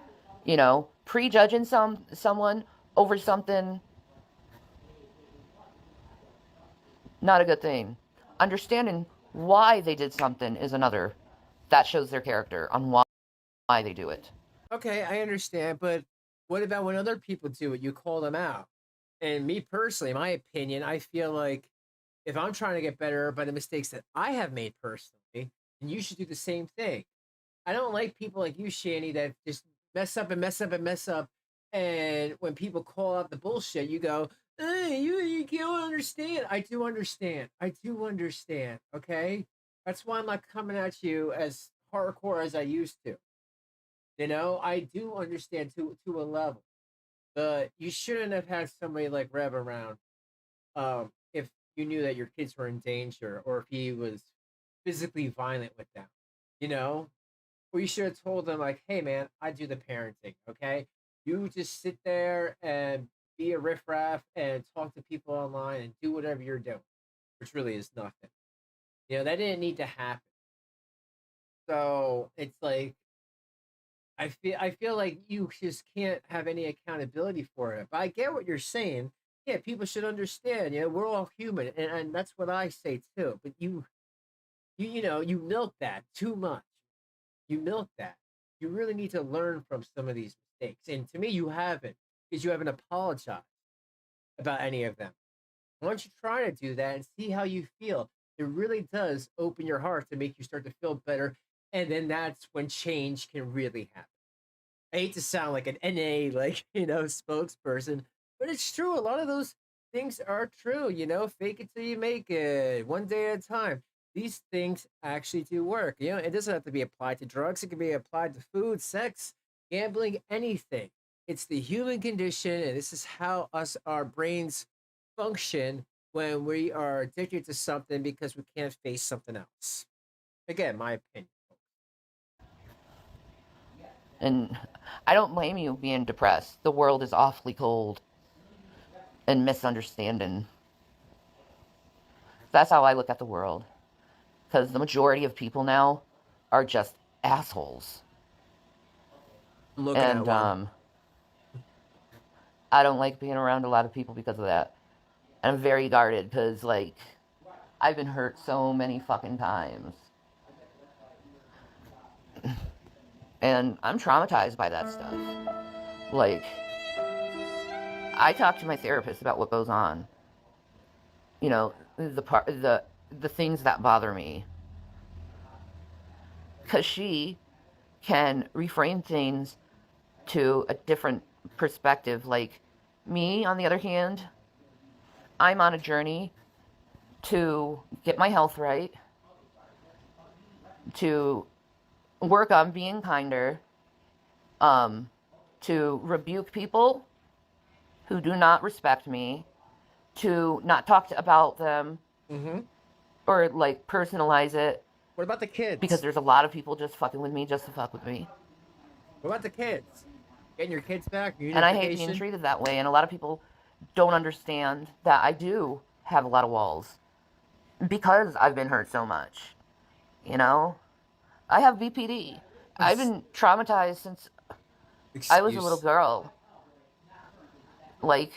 You know? Prejudging someone over something, not a good thing. Understanding why they did something is another. That shows their character on why they do it. Okay, I understand, but what about when other people do it? You call them out. And me personally, my opinion, I feel like if I'm trying to get better by the mistakes that I have made personally, then you should do the same thing. I don't like people like you, Shanny, that just mess up and mess up and mess up. And when people call out the bullshit, you go, hey, you don't understand. I do understand. I do understand. Okay. That's why I'm not coming at you as hardcore as I used to. You know, I do understand to a level. But you shouldn't have had somebody like Rev around if you knew that your kids were in danger or if he was physically violent with them. You know, or you should have told them like, "Hey, man, I do the parenting. Okay, you just sit there and be a riffraff and talk to people online and do whatever you're doing," which really is nothing. You know, that didn't need to happen. So it's like I feel like you just can't have any accountability for it. But I get what you're saying. Yeah, people should understand. You know, we're all human, and that's what I say too. But you know, you milk that too much. You milk that. you really need to learn from some of these mistakes. And to me, you haven't, because you haven't apologized about any of them. Once you try to do that and see how you feel, it really does open your heart to make you start to feel better. And then that's when change can really happen. I hate to sound like an NA, like, spokesperson, but it's true. A lot of those things are true, fake it till you make it, one day at a time. These things actually do work. It doesn't have to be applied to drugs, it can be applied to food, sex, gambling, anything. It's the human condition, and this is how our brains function when we are addicted to something because we can't face something else. Again, my opinion. And I don't blame you being depressed. The world is awfully cold and misunderstanding. That's how I look at the world. Because the majority of people now are just assholes. I'm looking at one. I don't like being around a lot of people because of that. And I'm very guarded because, like, I've been hurt so many fucking times. And I'm traumatized by that stuff. Like, I talk to my therapist about what goes on. The things that bother me. Because she can reframe things to a different perspective. Like, me, on the other hand, I'm on a journey to get my health right, to work on being kinder, to rebuke people who do not respect me, to not talk about them, or, like, personalize it. What about the kids? Because there's a lot of people just fucking with me just to fuck with me. What about the kids? Getting your kids back? And I hate being treated that way. And a lot of people don't understand that I do have a lot of walls because I've been hurt so much. I have BPD. I've been traumatized since I was a little girl. Like,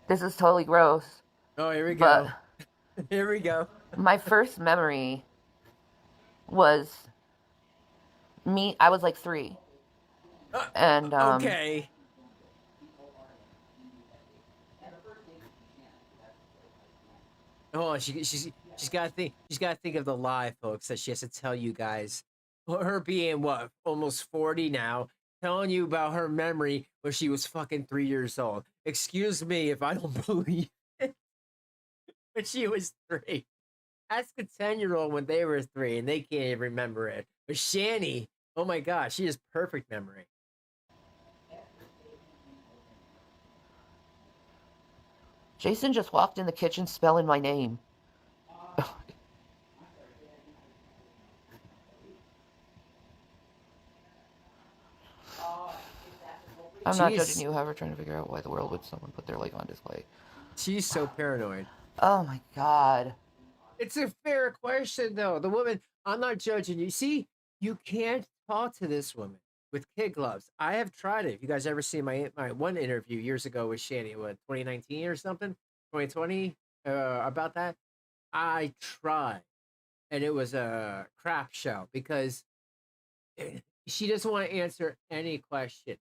this is totally gross. Oh, here we go. Here we go. My first memory was me. I was like 3. And, okay. Oh, she's got to think. She's got to think of the lie, folks, that she has to tell you guys. Her being what, almost 40 now, telling you about her memory when she was fucking 3 years old. Excuse me if I don't believe it. When she was 3. Ask a 10-year-old when they were 3 and they can't even remember it. But Shanny, oh my gosh, she has perfect memory. Jason just walked in the kitchen spelling my name. I'm not judging you, however, trying to figure out why the world would someone put their life on display. She's so paranoid. Oh my god. It's a fair question, though. The woman, I'm not judging you. See, you can't talk to this woman with kid gloves. I have tried it. If you guys ever seen my one interview years ago with Shanny, what, 2019 or something? 2020? About that? I tried. And it was a crap show because she doesn't want to answer any questions.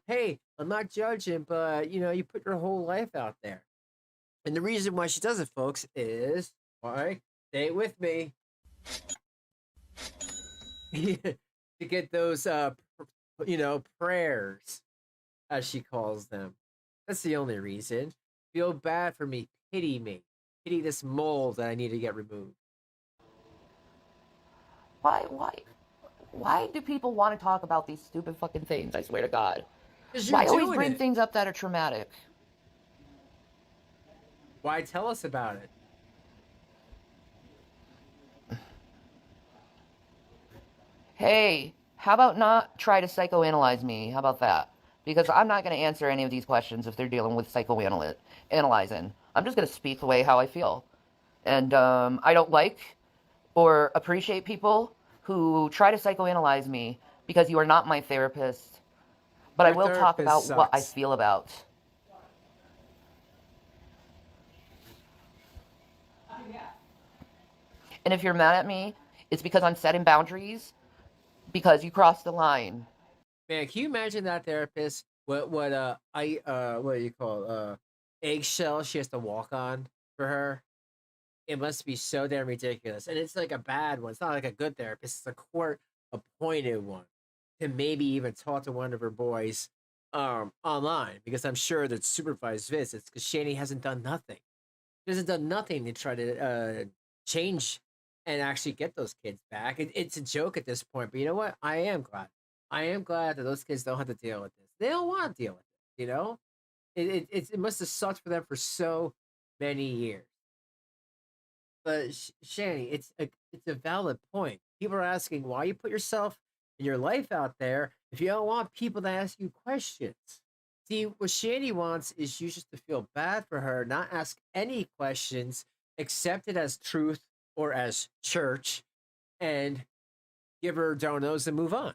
Hey, I'm not judging, but, you put your whole life out there. And the reason why she does it, folks, is, why? Stay with me. To get those, prayers, as she calls them. That's the only reason. Feel bad for me. Pity me. Pity this mole that I need to get removed. Why do people want to talk about these stupid fucking things? I swear to God. Why always bring things up that are traumatic? Why tell us about it? Hey, how about not try to psychoanalyze me? How about that? Because I'm not going to answer any of these questions if they're dealing with psychoanalyzing. I'm just going to speak the way how I feel. And I don't like or appreciate people who try to psychoanalyze me because you are not my therapist. But I will talk about what I feel about. And if you're mad at me, it's because I'm setting boundaries because you crossed the line. Man, can you imagine that therapist? What do you call eggshell she has to walk on for her? It must be so damn ridiculous. And it's like a bad one. It's not like a good therapist. It's a court appointed one to maybe even talk to one of her boys online, because I'm sure that supervised visits, because Shani hasn't done nothing. She hasn't done nothing to try to change and actually get those kids back. It's a joke at this point, but you know what? I am glad. I am glad that those kids don't have to deal with this. They don't want to deal with it. You know, it must have sucked for them for so many years. But Shanny, it's a valid point. People are asking why you put yourself and your life out there if you don't want people to ask you questions. See, what Shanny wants is you just to feel bad for her, not ask any questions, accept it as truth or as church, and give her donos and move on.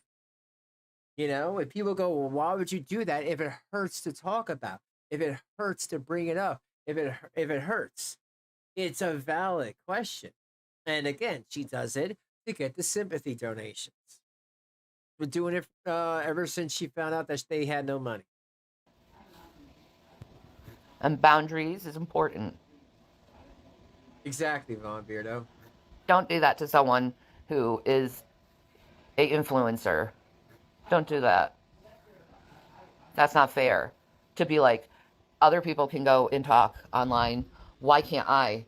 You know, if people go, well, why would you do that if it hurts to talk about, if it hurts to bring it up, if it hurts? It's a valid question. And again, she does it to get the sympathy donations. Been doing it ever since she found out that they had no money. And boundaries is important. Exactly, Von Beardo. Don't do that to someone who is a influencer. Don't do that. That's not fair. To be like, other people can go and talk online. Why can't I?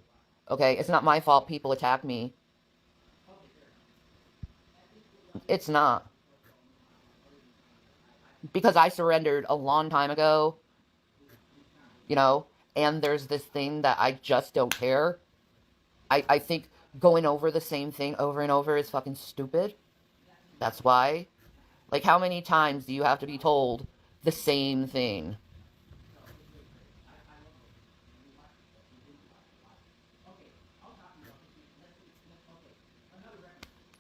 Okay, it's not my fault people attack me. It's not. Because I surrendered a long time ago, you know, and there's this thing that I just don't care. I think going over the same thing over and over is fucking stupid. That's why. Like, how many times do you have to be told the same thing?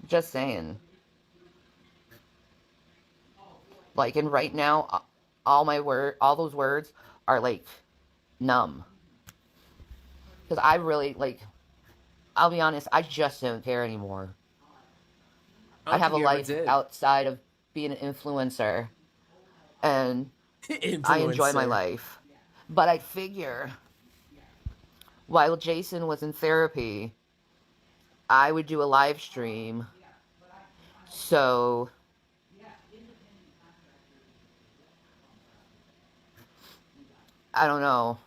Just saying. Like, and right now, all those words are like numb. Because I really, like, I'll be honest, I just don't care anymore. I have a life outside of being an influencer, and I enjoy my life. But I figure, while Jason was in therapy, I would do a live stream. So I don't know.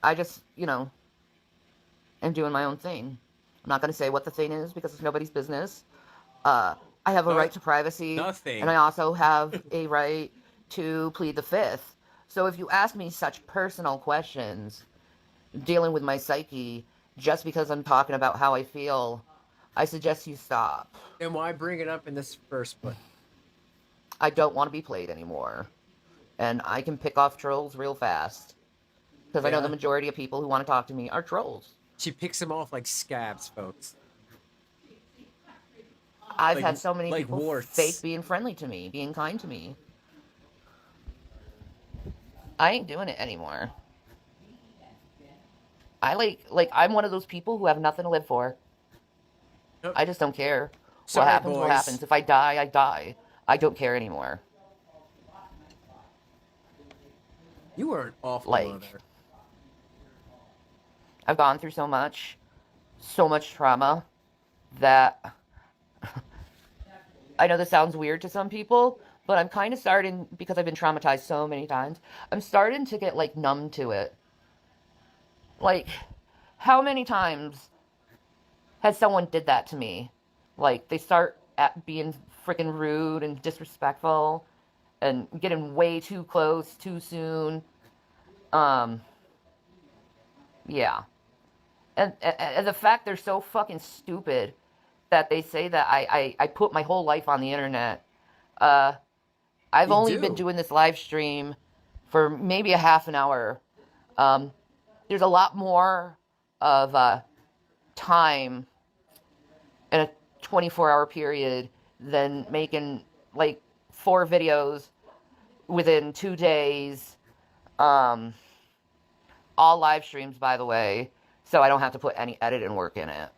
I just, am doing my own thing. I'm not going to say what the thing is because it's nobody's business. I have a right to privacy. Nothing. And I also have a right to plead the fifth. So if you ask me such personal questions dealing with my psyche just because I'm talking about how I feel, I suggest you stop. And why bring it up in this first place? I don't want to be played anymore. And I can pick off trolls real fast. Because I know the majority of people who want to talk to me are trolls. She picks them off like scabs, folks. I've had so many people warts. fake being friendly to me, being kind to me. I ain't doing it anymore. I'm one of those people who have nothing to live for. Yep. I just don't care. Sorry, what happens, boys. What happens. If I die, I die. I don't care anymore. You were an awful mother. I've gone through so much trauma, that I know this sounds weird to some people, but I'm kind of starting, because I've been traumatized so many times, I'm starting to get, numb to it. How many times has someone did that to me? They start at being freaking rude and disrespectful and getting way too close too soon. Yeah. And the fact they're so fucking stupid that they say that I put my whole life on the internet. I've only been doing this live stream for maybe a half an hour. There's a lot more of time in a 24-hour period than making 4 videos within 2 days. All live streams, by the way, so I don't have to put any editing work in it.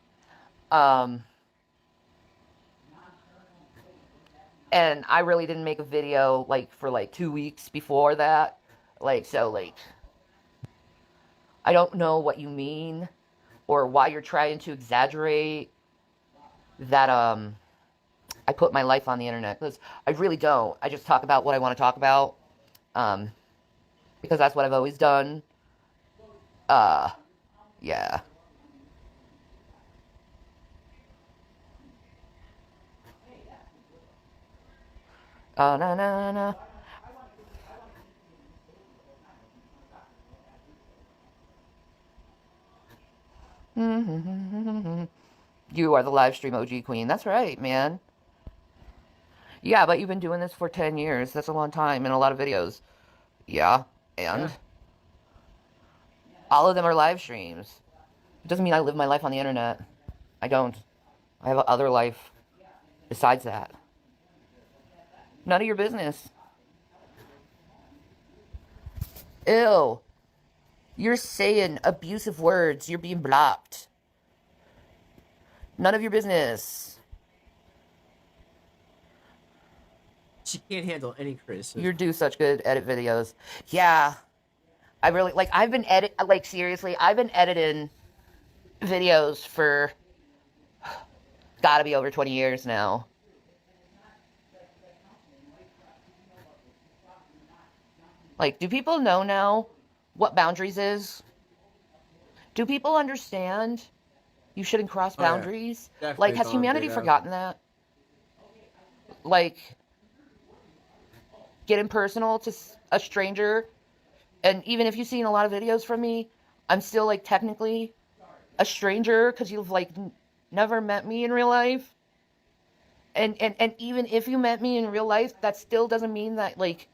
And I really didn't make a video, like, for, like, 2 weeks before that. Like, so, like, I don't know what you mean or why you're trying to exaggerate that, I put my life on the internet, because I really don't. I just talk about what I want to talk about, because that's what I've always done. Yeah. Na na na. You are the live stream OG queen. That's right, man. Yeah, but you've been doing this for 10 years. That's a long time in a lot of videos. Yeah, and Yeah. all of them are live streams. It doesn't mean I live my life on the internet. I don't. I have other life besides that. None of your business. Ew. You're saying abusive words. You're being blocked. None of your business. She can't handle any criticism. You do such good edit videos. Yeah. I really, like, seriously, I've been editing videos for gotta be over 20 years now. Like, do people know now what boundaries is? Do people understand you shouldn't cross boundaries? Yeah. Like, has humanity forgotten that? Like, getting personal to a stranger, and even if you've seen a lot of videos from me, I'm still, like, technically a stranger because you've, like, never met me in real life. And even if you met me in real life, that still doesn't mean that, like,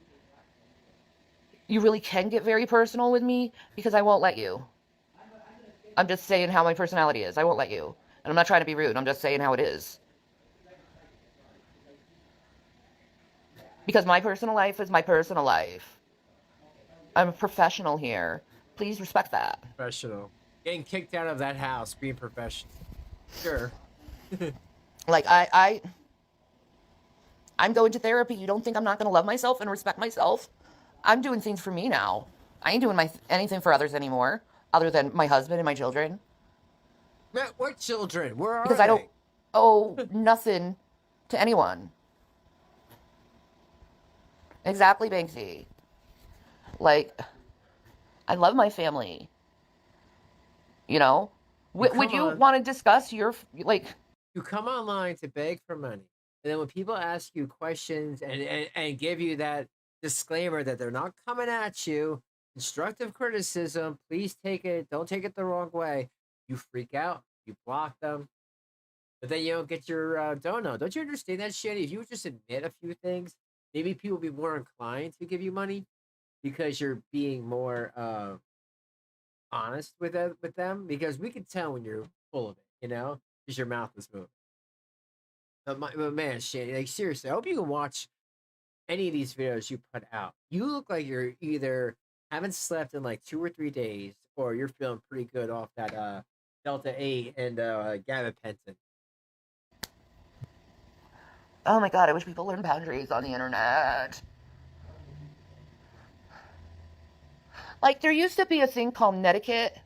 you really can get very personal with me, because I won't let you. I'm just saying how my personality is. I won't let you. And I'm not trying to be rude. I'm just saying how it is. Because my personal life is my personal life. I'm a professional here. Please respect that. Professional. Getting kicked out of that house, being professional. Sure. Like, I'm going to therapy. You don't think I'm not going to love myself and respect myself? I'm doing things for me now. I ain't doing anything for others anymore, other than my husband and my children. What children? Where are Because they? I don't owe nothing to anyone. Exactly, Banksy. Like, I love my family. You know? Would you want to discuss your, like... You come online to beg for money, and then when people ask you questions and give you that disclaimer that they're not coming at you, constructive criticism, please don't take it the wrong way. You freak out, you block them, but then you don't get your dono. Don't you understand that, Shanny? If you would just admit a few things, maybe people would be more inclined to give you money because you're being more honest with them. Because we can tell when you're full of it, because your mouth is moving. But man, Shanny, like seriously, I hope you can watch any of these videos you put out. You look like you're either haven't slept in like 2 or 3 days, or you're feeling pretty good off that Delta 8 and gabapentin. Oh my god, I wish people learned boundaries on the internet. Like, there used to be a thing called netiquette.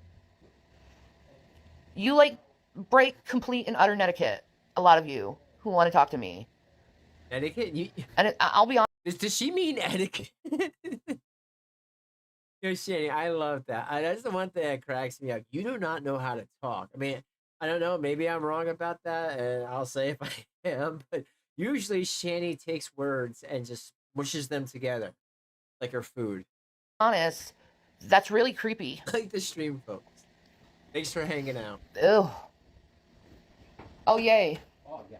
You, like, break complete and utter netiquette. A lot of you who want to talk to me. Etiquette? And I'll be honest. Does she mean etiquette? Yo, Shanny, I love that. That's the one thing that cracks me up. You do not know how to talk. I mean, I don't know. Maybe I'm wrong about that, and I'll say if I am. But usually, Shanny takes words and just mushes them together like her food. Honest, that's really creepy. Like the stream, folks. Thanks for hanging out. Ew. Oh, yay. Oh, yeah.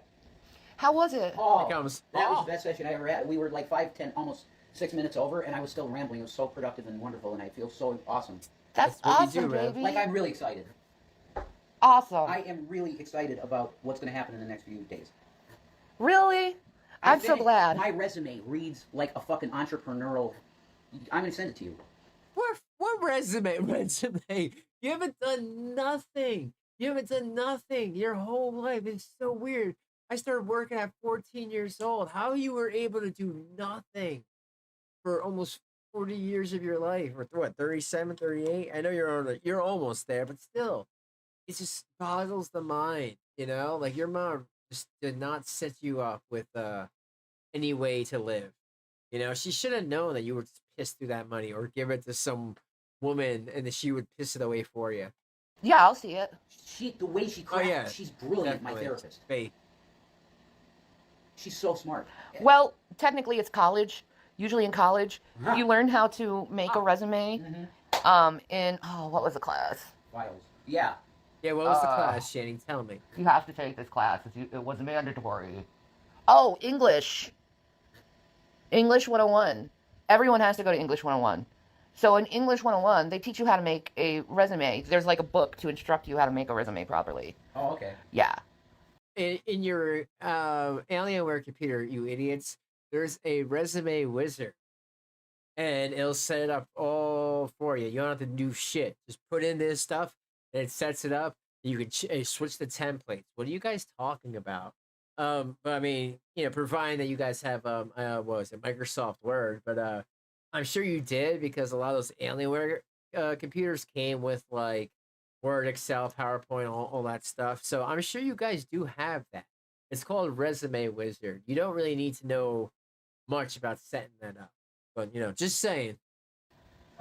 How was it? Oh, That was the best session I ever had. We were like 5, 10, almost 6 minutes over, and I was still rambling. It was so productive and wonderful, and I feel so awesome. That's what you awesome, do, Rev. baby. Like, I'm really excited. Awesome. I am really excited about what's going to happen in the next few days. Really? I'm so glad. My resume reads like a fucking entrepreneurial... I'm going to send it to you. What resume? You haven't done nothing. You haven't done nothing your whole life. It's so weird. I started working at 14 years old. How you were able to do nothing for almost 40 years of your life, or what, 37, 38? I know you're almost there, but still, it just boggles the mind, you know? Like your mom just did not set you up with any way to live. You know, she should have known that you would just piss through that money or give it to some woman and that she would piss it away for you. Yeah, I'll see it. The way she Oh crafts, yeah, she's brilliant, my definitely. therapist. Faith. She's so smart. Well, technically it's college. Usually in college, Huh. you learn how to make a resume. In what was the class? Files. Yeah. Yeah, what was the class, Shanny? Tell me. You have to take this class. It was mandatory. Oh, English. English 101. Everyone has to go to English 101. So in English 101, they teach you how to make a resume. There's like a book to instruct you how to make a resume properly. Oh, okay. Yeah. In your Alienware computer, you idiots, there's a resume wizard. And it'll set it up all for you. You don't have to do shit. Just put in this stuff, and it sets it up. You can switch the templates. What are you guys talking about? But I mean, you know, providing that you guys have what was it, Microsoft Word, but I'm sure you did because a lot of those Alienware computers came with like Word, Excel, PowerPoint, all that stuff. So I'm sure you guys do have that. It's called Resume Wizard. You don't really need to know much about setting that up, but you know, just saying.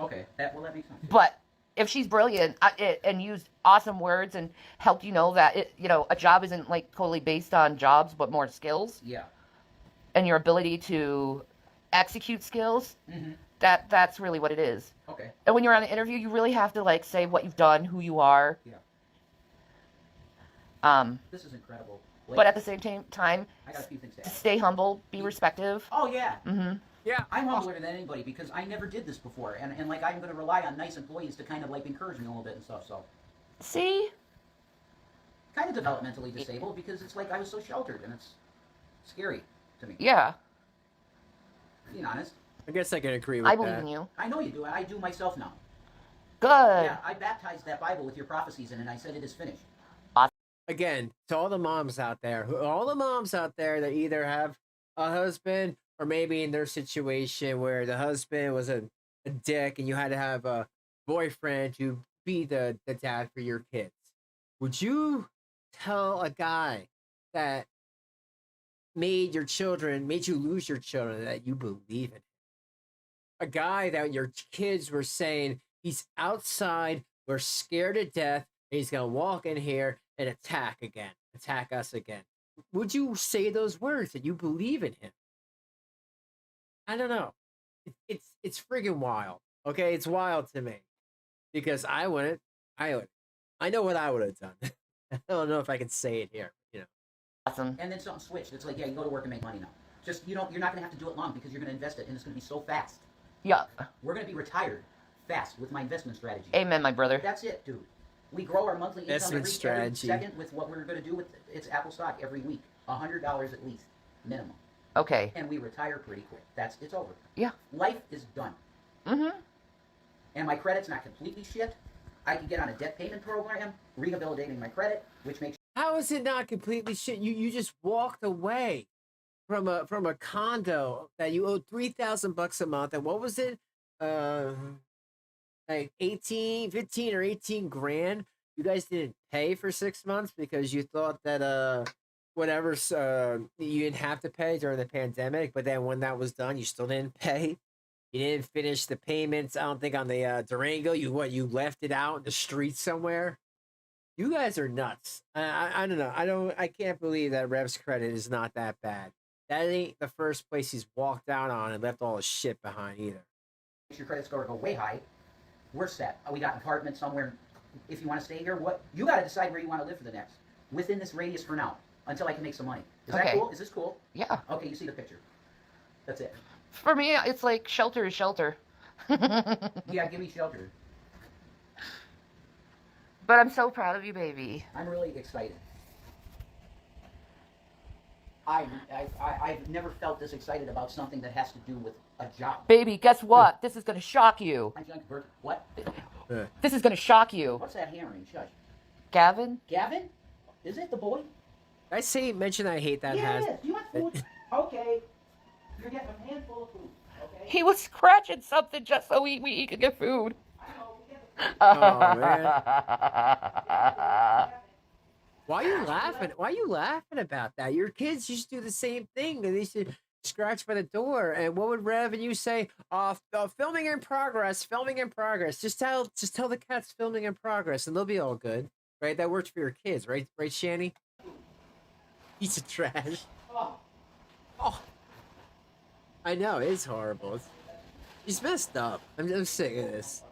Okay. That makes sense. But if she's brilliant and used awesome words and helped you know that a job isn't like totally based on jobs, but more skills. Yeah. And your ability to execute skills. That's really what it is. Okay. And when you're on an interview, you really have to like say what you've done, who you are. Yeah. This is incredible. Like, But at the same time, I got a few things to add. stay humble, be respectful. Oh yeah. Yeah. I'm humbler than anybody because I never did this before, and like I'm going to rely on nice employees to kind of like encourage me a little bit and stuff. So See? kind of developmentally disabled because it's like I was so sheltered and it's scary to me. Yeah. Being honest. I guess I can agree with I that. believe in you. I know you do, and I do myself now. Good. Yeah, I baptized that Bible with your prophecies in, and I said it is finished. Again, to all the moms out there, that either have a husband or maybe in their situation where the husband was a dick and you had to have a boyfriend to be the dad for your kids. Would you tell a guy that made you lose your children, that you believe in him? A guy that your kids were saying, he's outside, we're scared to death, and he's going to walk in here and attack us again. Would you say those words that you believe in him? I don't know. It's friggin' wild. Okay, it's wild to me because I wouldn't. I know what I would have done. I don't know if I can say it here. You know. Awesome. And then something switched. It's like, yeah, you go to work and make money now. Just you're not going to have to do it long because you're going to invest it, and it's going to be so fast. Yeah. We're going to be retired fast with my investment strategy. Amen, my brother. That's it, dude. We grow our monthly income Investment every strategy. second with what we're going to do with its Apple stock every week. $100 at least, minimum. Okay. And we retire pretty quick. It's over. Yeah. Life is done. And my credit's not completely shit. I can get on a debt payment program, rehabilitating my credit, which makes. How is it not completely shit? You just walked away from a condo that you owed $3,000 a month, and what was it? Like 15 or 18 grand. You guys didn't pay for 6 months because you thought that whatever you didn't have to pay during the pandemic, but then when that was done, you still didn't pay. You didn't finish the payments. I don't think on the Durango. You left it out in the street somewhere. You guys are nuts. I don't know. I can't believe that Rev's credit is not that bad. That ain't the first place he's walked out on and left all his shit behind either. Your credit score go way high. We're set. We got an apartment somewhere. If you want to stay here, you got to decide where you want to live for the next. Within this radius for now, until I can make some money. Is that cool? Is this cool? Yeah. Okay, you see the picture. That's it. For me, it's like shelter is shelter. Yeah, give me shelter. But I'm so proud of you, baby. I'm really excited. I've never felt this excited about something that has to do with a job. Baby, guess what? This is going to shock you. What? This is going to shock you. What's that hammering? Shush. Gavin? Gavin? Is it the boy? I say mention I hate that Yeah, has. it is. Do you want food? Okay. You're getting a handful of food. Okay. He was scratching something just so we could get food. I know. We get the food. Oh man. Why are you laughing? Why are you laughing about that? Your kids used to do the same thing. They used to scratch by the door. And what would Rev and you say? Filming in progress. Filming in progress. Just tell the cats filming in progress, and they'll be all good, right? That works for your kids, right? Right, Shanny? Piece of trash. Oh. Oh, I know it's horrible. He's messed up. I'm sick of this.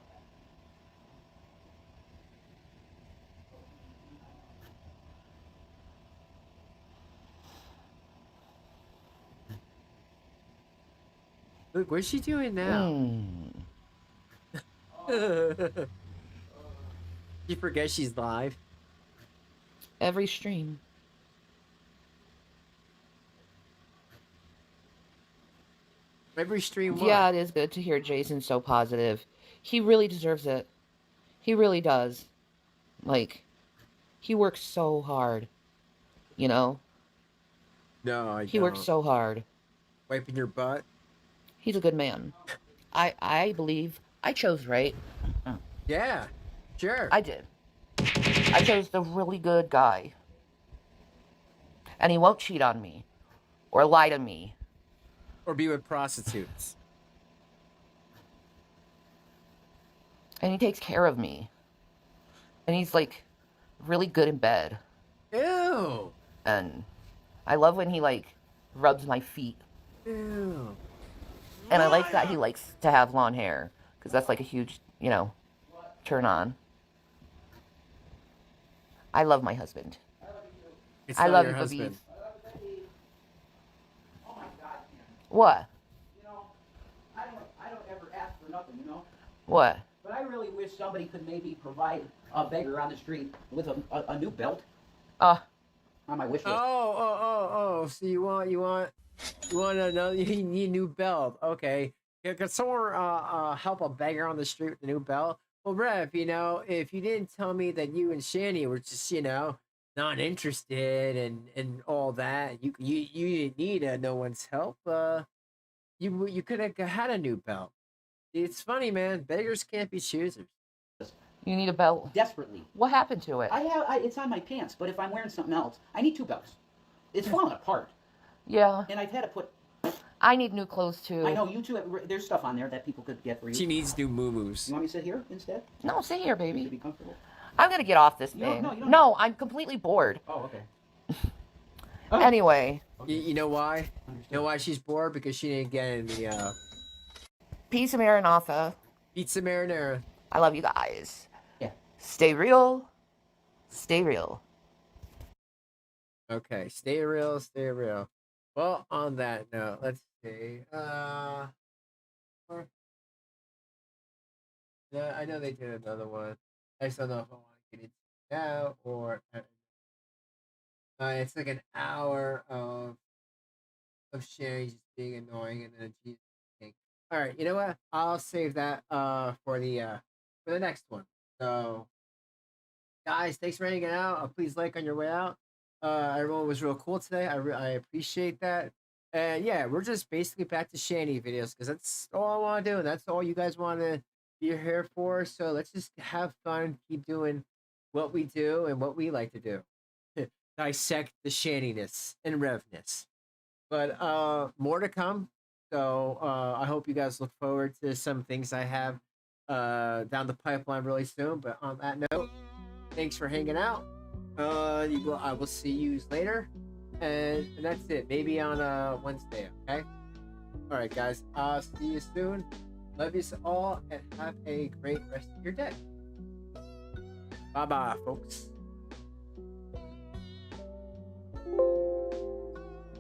Look, what's she doing now? You forget she's live. Every stream. Every stream. What? Yeah, it is good to hear Jason so positive. He really deserves it. He really does. Like, he works so hard. You know? No, I He don't. works so hard. Wiping your butt. He's a good man. I believe I chose right. Yeah, sure. I did. I chose the really good guy. And he won't cheat on me. Or lie to me. Or be with prostitutes. And he takes care of me. And he's like really good in bed. Ew. And I love when he like rubs my feet. Ew. And I like that he likes to have long hair. Because that's like a huge, you know, turn on. I love my husband. It's I not love your you, husband. Babis. Oh my God, Ken. What? You know, I don't ever ask for nothing, you know. What? But I really wish somebody could maybe provide a beggar on the street with a new belt on my wish list. Oh. So you want another? You need a new belt? Okay. Yeah, could someone help a beggar on the street with a new belt? Well, Rev, you know, if you didn't tell me that you and Shanny were just, you know, not interested and all that, you didn't need no one's help. You could have had a new belt. It's funny, man. Beggars can't be choosers. You need a belt? Desperately. What happened to it? It's on my pants, but if I'm wearing something else, I need two belts. It's falling apart. Yeah. And I've had to put... I need new clothes too. I know, you too. There's stuff on there that people could get for you. She needs new moo-moos. You want me to sit here instead? No, sit here, To baby. be comfortable? I'm gonna get off this You don't- thing. no, you don't- No, I'm completely bored. Oh, okay. Anyway, You know why? You know why she's bored? Because she didn't get any pizza maranatha. pizza marinara. I love you guys. Yeah. Stay real. Stay real. Okay, stay real, stay real. Well, on that note, let's see. Yeah, I know they did another one. I just don't know if I want to get into it now or it's like an hour of Sherry just being annoying and then Jesus thing. All right, you know what? I'll save that for the next one. So, guys, thanks for hanging out. Please like on your way out. Everyone was real cool today. I appreciate that. And yeah, we're just basically back to Shanny videos because that's all I want to do, and that's all you guys want to be here for. So let's just have fun, keep doing what we do and what we like to do. Dissect the Shanniness and Revness. But more to come. So I hope you guys look forward to some things I have down the pipeline really soon. But on that note, thanks for hanging out. I will see you later, and that's it. Maybe on Wednesday. Okay. All right, guys. I'll see you soon. Love you all, and have a great rest of your day. Bye, bye, folks.